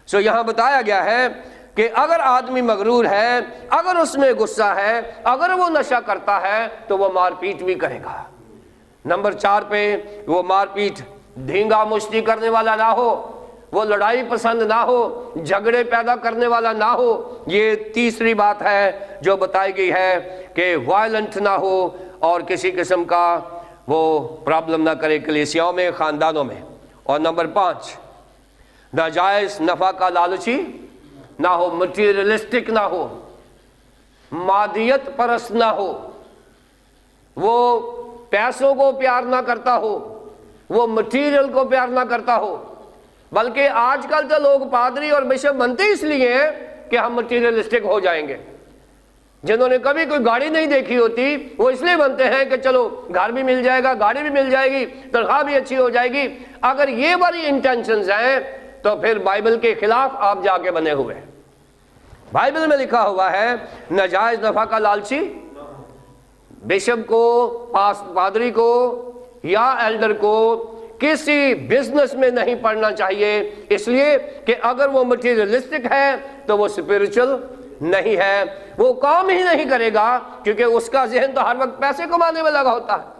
یہاں بتایا گیا ہے کہ اگر آدمی مغرور ہے، اگر اس میں غصہ ہے، اگر وہ نشہ کرتا ہے تو وہ مار پیٹ بھی کرے گا۔ نمبر 4 پہ وہ مار پیٹ دھینگا مشتی کرنے والا نہ ہو، وہ لڑائی پسند نہ ہو، جھگڑے پیدا کرنے والا نہ ہو۔ یہ تیسری بات ہے جو بتائی گئی ہے کہ وائلنٹ نہ ہو اور کسی قسم کا وہ پرابلم نہ کرے کلیسیاؤں میں، خاندانوں میں۔ اور نمبر 5 ناجائز نفع کا لالچی نہ ہو، مٹیریلسٹک نہ ہو، مادیت پرست نہ ہو، وہ پیسوں کو پیار نہ کرتا ہو، وہ مٹیریل کو پیار نہ کرتا ہو۔ بلکہ آج کل تو لوگ پادری اور بشپ بنتے اس لیے ہیں کہ ہم مٹیریلسٹک ہو جائیں گے۔ جنہوں نے کبھی کوئی گاڑی نہیں دیکھی ہوتی وہ اس لیے بنتے ہیں کہ چلو گھر بھی مل جائے گا، گاڑی بھی مل جائے گی، تنخواہ بھی اچھی ہو جائے گی۔ اگر یہ بڑی انٹینشنز ہیں تو پھر بائبل کے خلاف آپ جا کے بنے ہوئے۔ بائبل میں لکھا ہوا ہے ناجائز نفع کا لالچی بشپ کو، پادری کو یا ایلڈر کو کسی بزنس میں نہیں پڑھنا چاہیے، اس لیے کہ اگر وہ مٹیریلسٹک ہے تو وہ اسپرچل نہیں ہے، وہ کام ہی نہیں کرے گا، کیونکہ اس کا ذہن تو ہر وقت پیسے کمانے میں لگا ہوتا ہے۔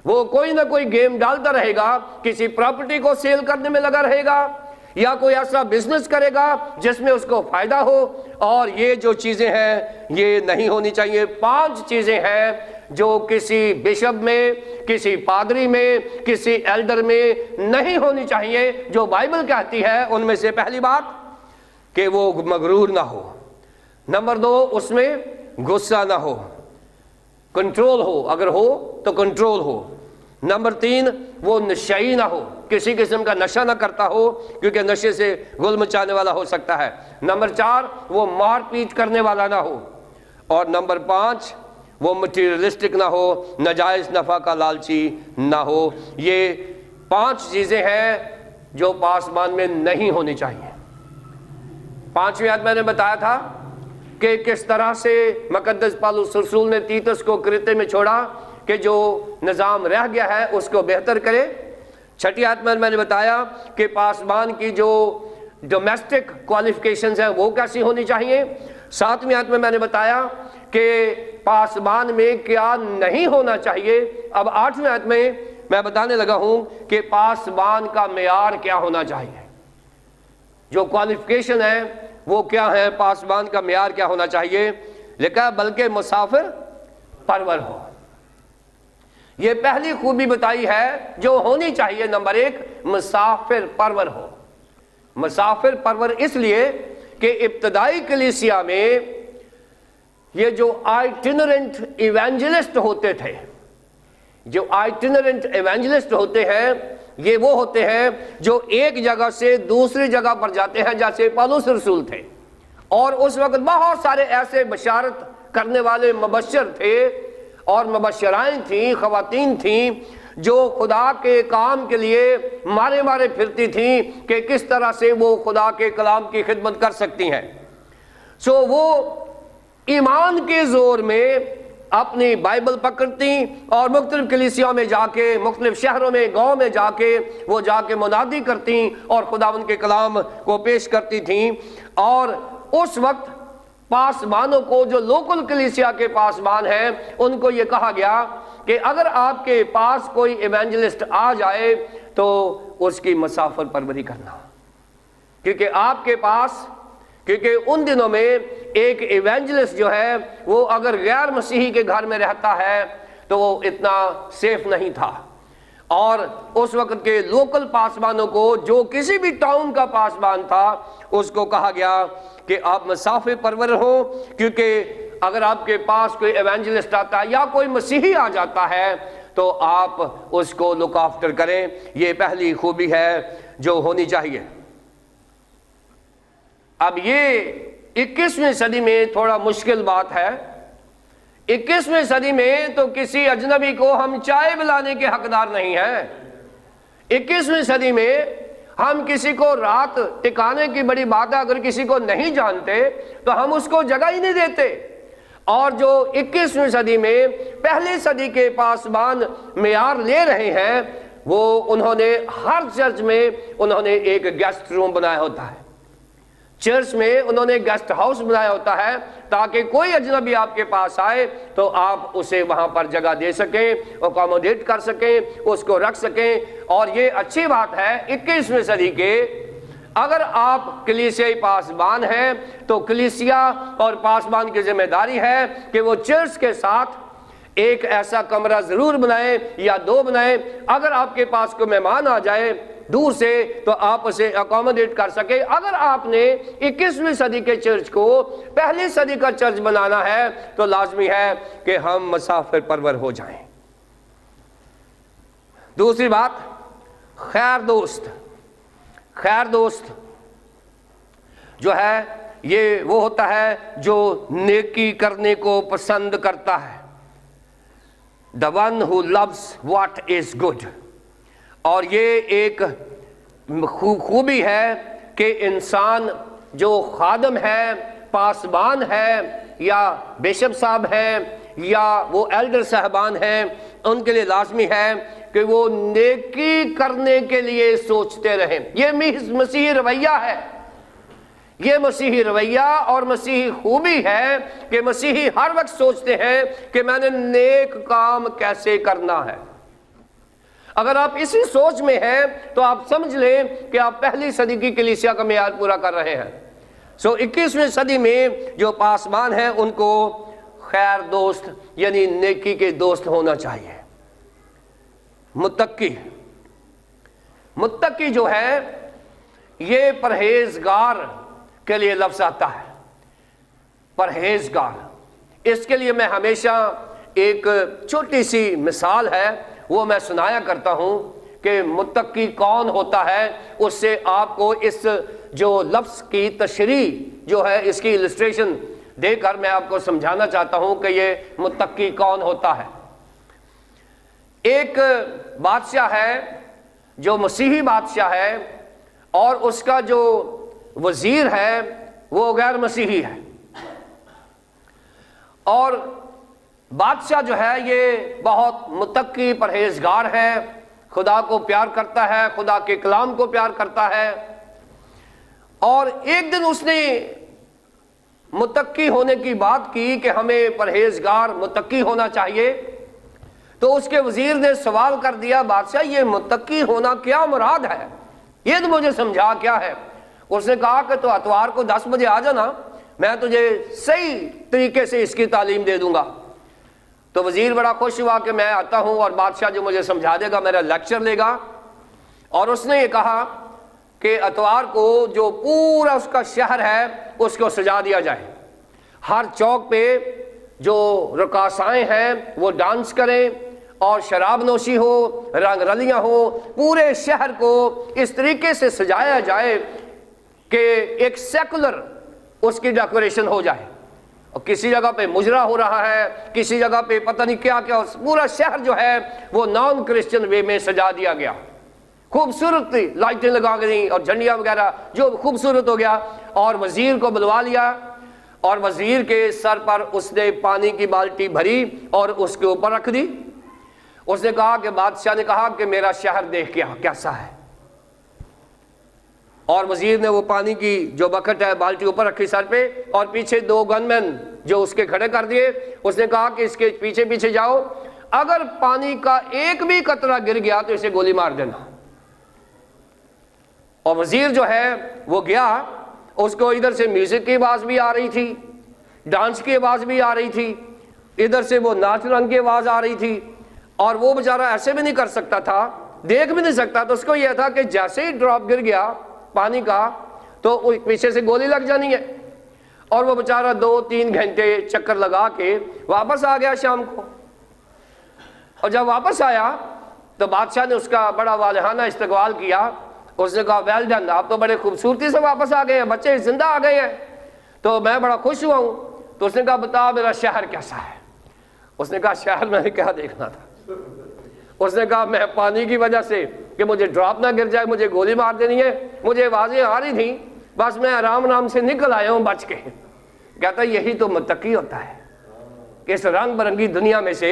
وہ کوئی نہ کوئی گیم ڈالتا رہے گا، کسی پراپرٹی کو سیل کرنے میں لگا رہے گا، یا کوئی ایسا بزنس کرے گا جس میں اس کو فائدہ ہو۔ اور یہ جو چیزیں ہیں یہ نہیں ہونی چاہیے۔ 5 چیزیں ہیں جو کسی بشپ میں، کسی پادری میں، کسی ایلڈر میں نہیں ہونی چاہیے، جو بائبل کہتی ہے۔ ان میں سے پہلی بات کہ وہ مغرور نہ ہو، نمبر 2 اس میں غصہ نہ ہو، کنٹرول ہو، اگر ہو تو کنٹرول ہو، نمبر 3 وہ نشئی نہ ہو، کسی قسم کا نشہ نہ کرتا ہو کیونکہ نشے سے گل مچانے والا ہو سکتا ہے، نمبر 4 وہ مار پیٹ کرنے والا نہ ہو، اور نمبر 5 وہ مٹیریلسٹک نہ ہو، ناجائز نفع کا لالچی نہ ہو۔ یہ 5 چیزیں ہیں جو پاسبان میں نہیں ہونی چاہیے۔ 5ویں آیت میں نے بتایا تھا کہ کس طرح سے مقدس پالوس رسول نے تیتس کو کرتے میں چھوڑا کہ جو نظام رہ گیا ہے اس کو بہتر کرے۔ چھٹی آیت میں نے بتایا کہ پاسبان کی جو ڈومیسٹک کوالیفیکیشنز ہیں وہ کیسی ہونی چاہیے۔ ساتویں آیت میں نے بتایا کہ پاسبان میں کیا نہیں ہونا چاہیے۔ اب آٹھویں آیت میں بتانے لگا ہوں کہ پاسبان کا معیار کیا ہونا چاہیے، جو کوالیفیکیشن ہے وہ کیا ہے، پاسبان کا معیار کیا ہونا چاہیے۔ لکھا بلکہ مسافر پرور ہو۔ یہ پہلی خوبی بتائی ہے جو ہونی چاہیے، نمبر ایک مسافر پرور ہو۔ مسافر پرور اس لیے کہ ابتدائی کلیسیا میں یہ جو آئٹنرنٹ ایوانجلسٹ ہوتے تھے، جو آئٹنرنٹ ایوانجلسٹ ہوتے ہیں، یہ وہ ہوتے ہیں جو ایک جگہ سے دوسری جگہ پر جاتے ہیں، جیسے پولس رسول تھے، اور اس وقت بہت سارے ایسے بشارت کرنے والے مبشر تھے اور مبشرائیں تھیں، خواتین تھیں جو خدا کے کام کے لیے مارے پھرتی تھیں کہ کس طرح سے وہ خدا کے کلام کی خدمت کر سکتی ہیں۔ وہ ایمان کے زور میں اپنی بائبل پکڑتی اور مختلف کلیسیوں میں جا کے، مختلف شہروں میں، گاؤں میں جا کے منادی کرتی اور خداوند کے کلام کو پیش کرتی تھیں۔ اور اس وقت پاسبانوں کو، جو لوکل کلیسیا کے پاسبان ہیں، ان کو یہ کہا گیا کہ اگر آپ کے پاس کوئی ایوانجلسٹ آ جائے تو اس کی مسافر پروری کرنا، کیونکہ آپ کے پاس، کیونکہ ان دنوں میں ایک ایوانجلسٹ جو ہے وہ اگر غیر مسیحی کے گھر میں رہتا ہے تو وہ اتنا سیف نہیں تھا، اور اس وقت کے لوکل پاسبانوں کو، جو کسی بھی ٹاؤن کا پاسبان تھا، اس کو کہا گیا کہ آپ مسافر پرور ہو، کیونکہ اگر آپ کے پاس کوئی ایوانجلسٹ آتا ہے یا کوئی مسیحی آ جاتا ہے تو آپ اس کو لک آفٹر کریں۔ یہ پہلی خوبی ہے جو ہونی چاہیے۔ اب یہ 21ویں صدی میں تھوڑا مشکل بات ہے۔ 21ویں صدی میں تو کسی اجنبی کو ہم چائے پلانے کے حقدار نہیں ہیں۔ 21ویں صدی میں ہم کسی کو رات ٹکانے کی بڑی بات ہے، اگر کسی کو نہیں جانتے تو ہم اس کو جگہ ہی نہیں دیتے۔ اور جو 21ویں صدی میں پہلی صدی کے پاسبان معیار لے رہے ہیں، وہ انہوں نے ہر چرچ میں انہوں نے ایک گیسٹ روم بنایا ہوتا ہے، چرچ میں انہوں نے گیسٹ ہاؤس بنایا ہوتا ہے تاکہ کوئی اجنبی آپ کے پاس آئے تو آپ اسے وہاں پر جگہ دے سکیں، اکوموڈیٹ کر سکیں، اس کو رکھ سکیں۔ اور یہ اچھی بات ہے 21ویں صدی کے، اگر آپ کلیسیائی پاسبان ہیں تو کلیسیا اور پاسبان کی ذمہ داری ہے کہ وہ چرچ کے ساتھ ایک ایسا کمرہ ضرور بنائیں یا دو بنائیں، اگر آپ کے پاس کوئی مہمان آ جائے دور سے تو آپ اسے اکوموڈیٹ کر سکے۔ اگر آپ نے 21ویں صدی کے چرچ کو پہلی صدی کا چرچ بنانا ہے تو لازمی ہے کہ ہم مسافر پرور ہو جائیں۔ دوسری بات، خیر دوست۔ خیر دوست جو ہے یہ وہ ہوتا ہے جو نیکی کرنے کو پسند کرتا ہے، the one who loves what is good۔ اور یہ ایک خوبی ہے کہ انسان جو خادم ہے، پاسبان ہے، یا بیشپ صاحب ہیں، یا وہ ایلڈر صاحبان ہیں، ان کے لیے لازمی ہے کہ وہ نیکی کرنے کے لیے سوچتے رہیں۔ یہ مسیحی رویہ ہے، یہ مسیحی رویہ اور مسیحی خوبی ہے کہ مسیحی ہر وقت سوچتے ہیں کہ میں نے نیک کام کیسے کرنا ہے۔ اگر آپ اسی سوچ میں ہیں تو آپ سمجھ لیں کہ آپ پہلی صدی کی کلیسیا کا معیار پورا کر رہے ہیں۔ 21ویں صدی میں جو پاسبان ہیں ان کو خیر دوست یعنی نیکی کے دوست ہونا چاہیے۔ متقی جو ہے یہ پرہیزگار کے لیے لفظ آتا ہے، پرہیزگار۔ اس کے لیے میں ہمیشہ ایک چھوٹی سی مثال ہے وہ میں سنایا کرتا ہوں کہ متقی کون ہوتا ہے، اس سے آپ کو اس جو لفظ کی تشریح جو ہے اس کی السٹریشن دے کر میں آپ کو سمجھانا چاہتا ہوں کہ یہ متقی کون ہوتا ہے۔ ایک بادشاہ ہے جو مسیحی بادشاہ ہے اور اس کا جو وزیر ہے وہ غیر مسیحی ہے، اور بادشاہ جو ہے یہ بہت متقی پرہیزگار ہے، خدا کو پیار کرتا ہے، خدا کے کلام کو پیار کرتا ہے، اور ایک دن اس نے متقی ہونے کی بات کی کہ ہمیں پرہیزگار متقی ہونا چاہیے، تو اس کے وزیر نے سوال کر دیا، بادشاہ یہ متقی ہونا کیا مراد ہے، یہ تو مجھے سمجھا کیا ہے۔ اس نے کہا کہ تو اتوار کو 10 بجے آ جانا، میں تجھے صحیح طریقے سے اس کی تعلیم دے دوں گا۔ تو وزیر بڑا خوش ہوا کہ میں آتا ہوں اور بادشاہ جو مجھے سمجھا دے گا، میرا لیکچر لے گا۔ اور اس نے یہ کہا کہ اتوار کو جو پورا اس کا شہر ہے اس کو سجا دیا جائے، ہر چوک پہ جو رقاصائیں ہیں وہ ڈانس کریں، اور شراب نوشی ہو، رنگ رلیاں ہو، پورے شہر کو اس طریقے سے سجایا جائے کہ ایک سیکولر اس کی ڈیکوریشن ہو جائے۔ اور کسی جگہ پہ مجرا ہو رہا ہے، کسی جگہ پہ پتہ نہیں کیا کیا، پورا شہر جو ہے وہ نان کرسچن وے میں سجا دیا گیا، خوبصورت لائٹیں لگا گئی اور جھنڈیاں وغیرہ جو خوبصورت ہو گیا۔ اور وزیر کو بلوا لیا، اور وزیر کے سر پر اس نے پانی کی بالٹی بھری اور اس کے اوپر رکھ دی۔ اس نے کہا کہ بادشاہ نے کہا کہ میرا شہر دیکھ کے کیسا ہے، اور وزیر نے وہ پانی کی جو بکٹ ہے بالٹی اوپر رکھی سر پہ، اور پیچھے 2 گن مین جو اس کے کھڑے کر دیے۔ اس نے کہا کہ اس کے پیچھے پیچھے جاؤ، اگر پانی کا ایک بھی قطرہ گر گیا تو اسے گولی مار دینا۔ اور وزیر جو ہے وہ گیا، اس کو ادھر سے میوزک کی آواز بھی آ رہی تھی، ڈانس کی آواز بھی آ رہی تھی، ادھر سے وہ ناچ رنگ کی آواز آ رہی تھی، اور وہ بیچارہ ایسے بھی نہیں کر سکتا تھا، دیکھ بھی نہیں سکتا، تو اس کو یہ تھا کہ جیسے ہی ڈراپ گر گیا پانی کا تو پیچھے سے گولی لگ جانی ہے۔ اور وہ بیچارہ 2-3 گھنٹے چکر لگا کے واپس آ گیا شام کو۔ اور جب واپس آیا تو بادشاہ نے اس کا بڑا والہانہ استقبال کیا۔ اس نے کہا ویل ڈن، آپ تو بڑے خوبصورتی سے واپس آ گئے ہیں، بچے زندہ آ گئے ہیں، تو میں بڑا خوش ہوا ہوں۔ تو اس نے کہا بتا میرا شہر کیسا ہے؟ اس نے کہا شہر میں نے کیا دیکھنا تھا۔ اس نے کہا میں پانی کی وجہ سے کہ مجھے ڈراپ نہ گر جائے، مجھے گولی مار دینی ہے، مجھے آوازیں آ رہی تھیں، بس میں آرام سے نکل آیا ہوں بچ کے۔ کہتا یہی تو متقی ہوتا ہے کہ اس رنگ برنگی دنیا میں سے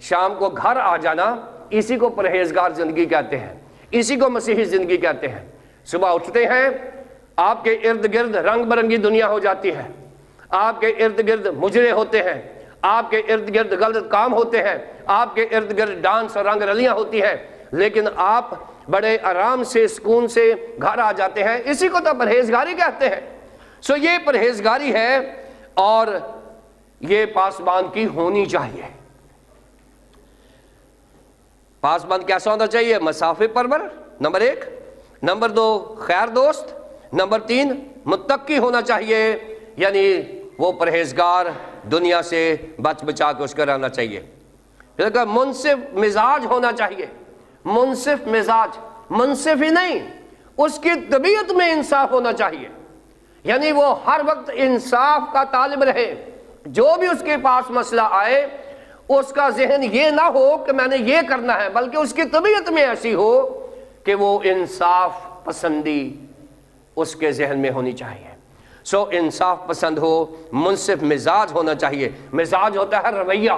شام کو گھر آ جانا، اسی کو پرہیزگار زندگی کہتے ہیں، اسی کو مسیحی زندگی کہتے ہیں۔ صبح اٹھتے ہیں، آپ کے ارد گرد رنگ برنگی دنیا ہو جاتی ہے، آپ کے ارد گرد مجرے ہوتے ہیں، آپ کے ارد گرد غلط کام ہوتے ہیں، آپ کے ارد گرد ڈانس اور رنگ رلیاں ہوتی ہیں، لیکن آپ بڑے آرام سے سکون سے گھر آ جاتے ہیں۔ اسی کو تو پرہیزگاری کہتے ہیں۔ سو یہ پرہیزگاری ہے، اور یہ پاسبان کی ہونی چاہیے۔ پاسبان کیسا ہونا چاہیے؟ مسافر پرور نمبر 1، نمبر 2 خیر دوست، نمبر 3 متقی ہونا چاہیے، یعنی وہ پرہیزگار، دنیا سے بچ بچا کے اس کا رہنا چاہیے۔ پھر کہا منصف مزاج ہونا چاہیے۔ منصف مزاج، منصف ہی نہیں، اس کی طبیعت میں انصاف ہونا چاہیے، یعنی وہ ہر وقت انصاف کا طالب رہے۔ جو بھی اس کے پاس مسئلہ آئے، اس کا ذہن یہ نہ ہو کہ میں نے یہ کرنا ہے، بلکہ اس کی طبیعت میں ایسی ہو کہ وہ انصاف پسندی اس کے ذہن میں ہونی چاہیے۔ سو انصاف پسند ہو، منصف مزاج ہونا چاہیے۔ مزاج ہوتا ہے رویہ،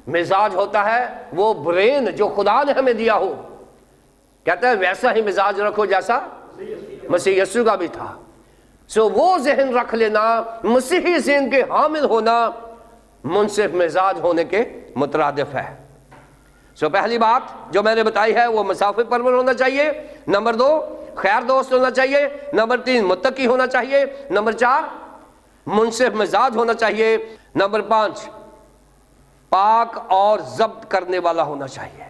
مزاج ہوتا ہے وہ برین جو خدا نے ہمیں دیا ہو۔ کہتا ہے ویسا ہی مزاج رکھو جیسا مسیح یسوع کا بھی تھا۔ سو وہ ذہن رکھ لینا، مسیحی ذہن کے حامل ہونا منصف مزاج ہونے کے مترادف ہے۔ سو پہلی بات جو میں نے بتائی ہے وہ مسافر پرور ہونا چاہیے، نمبر 2 خیر دوست ہونا چاہیے، نمبر 3 متقی ہونا چاہیے، نمبر 4 منصف مزاج ہونا چاہیے، نمبر 5 پاک اور ضبط کرنے والا ہونا چاہیے۔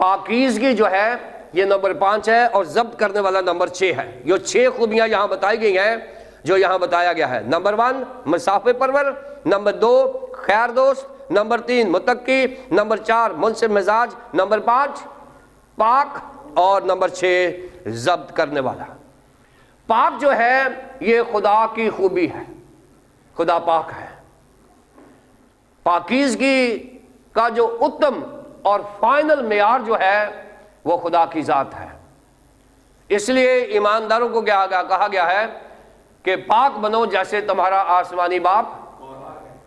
پاکیزگی جو ہے یہ نمبر 5 ہے، اور ضبط کرنے والا نمبر 6 ہے۔ یہ 6 خوبیاں یہاں بتائی گئی ہیں جو یہاں بتایا گیا ہے۔ نمبر 1 مسافر پرور، نمبر 2 خیر دوست، نمبر 3 متقی، نمبر 4 منصف مزاج، نمبر 5 پاک، اور نمبر 6 ضبط کرنے والا۔ پاک جو ہے یہ خدا کی خوبی ہے، خدا پاک ہے۔ پاکیزگی کا جو اتم اور فائنل معیار جو ہے وہ خدا کی ذات ہے۔ اس لیے ایمانداروں کو کہا گیا ہے کہ پاک بنو جیسے تمہارا آسمانی باپ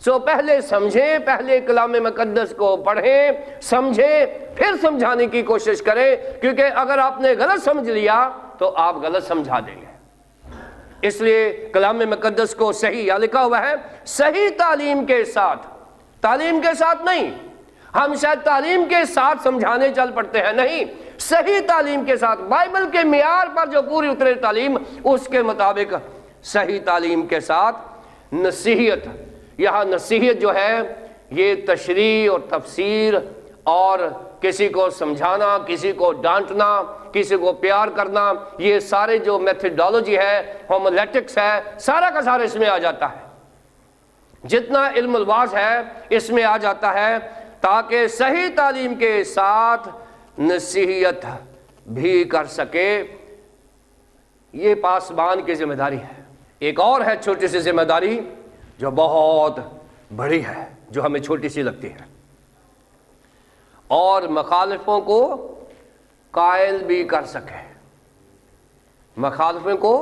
سو پہلے سمجھیں، پہلے کلام مقدس کو پڑھیں، سمجھیں، پھر سمجھانے کی کوشش کریں، کیونکہ اگر آپ نے غلط سمجھ لیا تو آپ غلط سمجھا دیں گے۔ اس لیے کلام مقدس کو صحیح، یا لکھا ہوا ہے صحیح تعلیم کے ساتھ، تعلیم کے ساتھ نہیں، ہم شاید تعلیم کے ساتھ سمجھانے چل پڑتے ہیں، نہیں، صحیح تعلیم کے ساتھ، بائبل کے معیار پر جو پوری اترے تعلیم، اس کے مطابق صحیح تعلیم کے ساتھ نصیحت۔ یہاں نصیحت جو ہے یہ تشریح اور تفسیر اور کسی کو سمجھانا، کسی کو ڈانٹنا، کسی کو پیار کرنا، یہ سارے جو میتھڈالوجی ہے، ہومولیٹکس ہے، سارا کا سارا اس میں آ جاتا ہے، جتنا علم الواز ہے اس میں آ جاتا ہے، تاکہ صحیح تعلیم کے ساتھ نصیحت بھی کر سکے۔ یہ پاسبان کی ذمہ داری ہے۔ ایک اور ہے چھوٹی سی ذمہ داری جو بہت بڑی ہے، جو ہمیں چھوٹی سی لگتی ہے، اور مخالفوں کو قائل بھی کر سکے، مخالفوں کو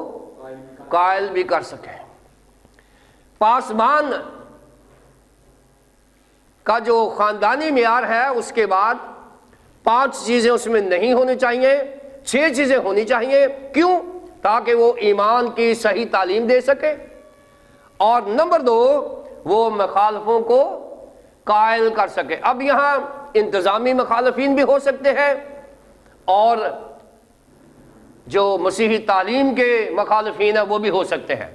قائل بھی کر سکے۔ پاسبان کا جو خاندانی معیار ہے، اس کے بعد 5 چیزیں اس میں نہیں ہونی چاہیے، 6 چیزیں ہونی چاہیے۔ کیوں؟ تاکہ وہ ایمان کی صحیح تعلیم دے سکے، اور نمبر 2 وہ مخالفوں کو قائل کر سکے۔ اب یہاں انتظامی مخالفین بھی ہو سکتے ہیں، اور جو مسیحی تعلیم کے مخالفین ہیں وہ بھی ہو سکتے ہیں۔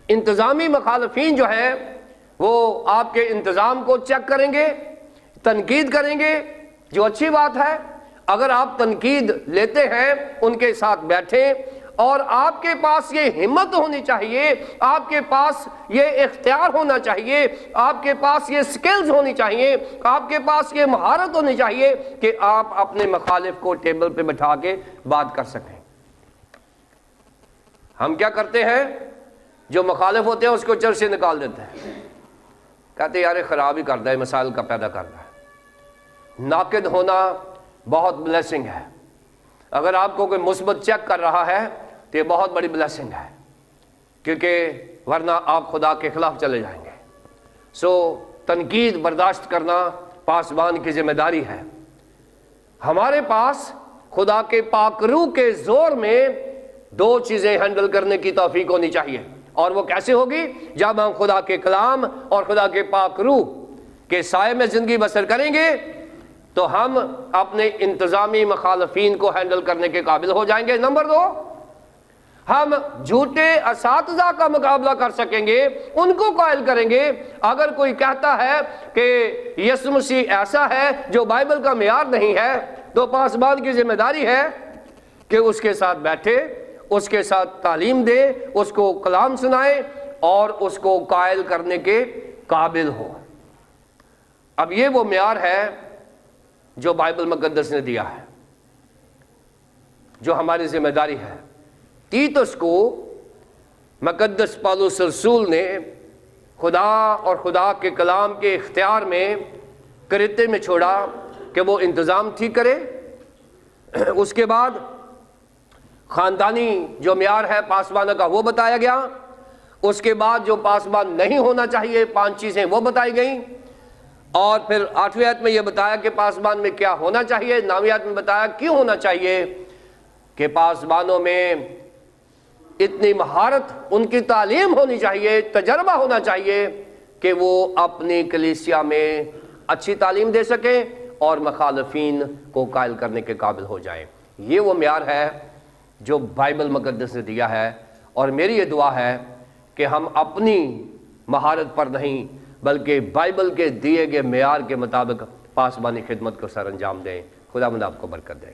انتظامی مخالفین جو ہیں وہ آپ کے انتظام کو چیک کریں گے، تنقید کریں گے، جو اچھی بات ہے۔ اگر آپ تنقید لیتے ہیں ان کے ساتھ بیٹھیں، اور آپ کے پاس یہ ہمت ہونی چاہیے، آپ کے پاس یہ اختیار ہونا چاہیے، آپ کے پاس یہ سکلز ہونی چاہیے، آپ کے پاس یہ مہارت ہونی چاہیے کہ آپ اپنے مخالف کو ٹیبل پہ بٹھا کے بات کر سکیں۔ ہم کیا کرتے ہیں؟ جو مخالف ہوتے ہیں اس کو چرچ سے نکال دیتے ہیں، کہتے ہیں یار یہ خراب ہی کرتا ہے، مسائل کا پیدا کرتا ہے۔ ناقد ہونا بہت بلیسنگ ہے۔ اگر آپ کو کوئی مثبت چیک کر رہا ہے تو یہ بہت بڑی بلیسنگ ہے، کیونکہ ورنہ آپ خدا کے خلاف چلے جائیں گے۔ سو تنقید برداشت کرنا پاسبان کی ذمہ داری ہے۔ ہمارے پاس خدا کے پاک روح کے زور میں 2 چیزیں ہینڈل کرنے کی توفیق ہونی چاہیے، اور وہ کیسے ہوگی؟ جب ہم خدا کے کلام اور خدا کے پاک روح کے سائے میں زندگی بسر کریں گے تو ہم اپنے انتظامی مخالفین کو ہینڈل کرنے کے قابل ہو جائیں گے۔ نمبر 2، ہم جھوٹے اساتذہ کا مقابلہ کر سکیں گے، ان کو قائل کریں گے۔ اگر کوئی کہتا ہے کہ یسوع مسیح ایسا ہے جو بائبل کا معیار نہیں ہے، تو پاسبان کی ذمہ داری ہے کہ اس کے ساتھ بیٹھے، اس کے ساتھ تعلیم دے، اس کو کلام سنائے، اور اس کو قائل کرنے کے قابل ہو۔ اب یہ وہ معیار ہے جو بائبل مقدس نے دیا ہے، جو ہماری ذمہ داری ہے۔ تیتس کو مقدس پالوس رسول نے خدا اور خدا کے کلام کے اختیار میں کریتے میں چھوڑا کہ وہ انتظام ٹھیک کرے۔ اس کے بعد خاندانی جو معیار ہے پاسبان کا وہ بتایا گیا۔ اس کے بعد جو پاسبان نہیں ہونا چاہیے 5 چیزیں وہ بتائی گئیں، اور پھر 8ویں آیت میں یہ بتایا کہ پاسبان میں کیا ہونا چاہیے۔ 9ویں آیت میں بتایا کیوں ہونا چاہیے، کہ پاسبانوں میں اتنی مہارت، ان کی تعلیم ہونی چاہیے، تجربہ ہونا چاہیے کہ وہ اپنی کلیسیا میں اچھی تعلیم دے سکیں اور مخالفین کو قائل کرنے کے قابل ہو جائیں۔ یہ وہ معیار ہے جو بائبل مقدس نے دیا ہے، اور میری یہ دعا ہے کہ ہم اپنی مہارت پر نہیں بلکہ بائبل کے دیے گئے معیار کے مطابق پاسبانی خدمت کو سر انجام دیں۔ خدا مند آپ کو برکت دے۔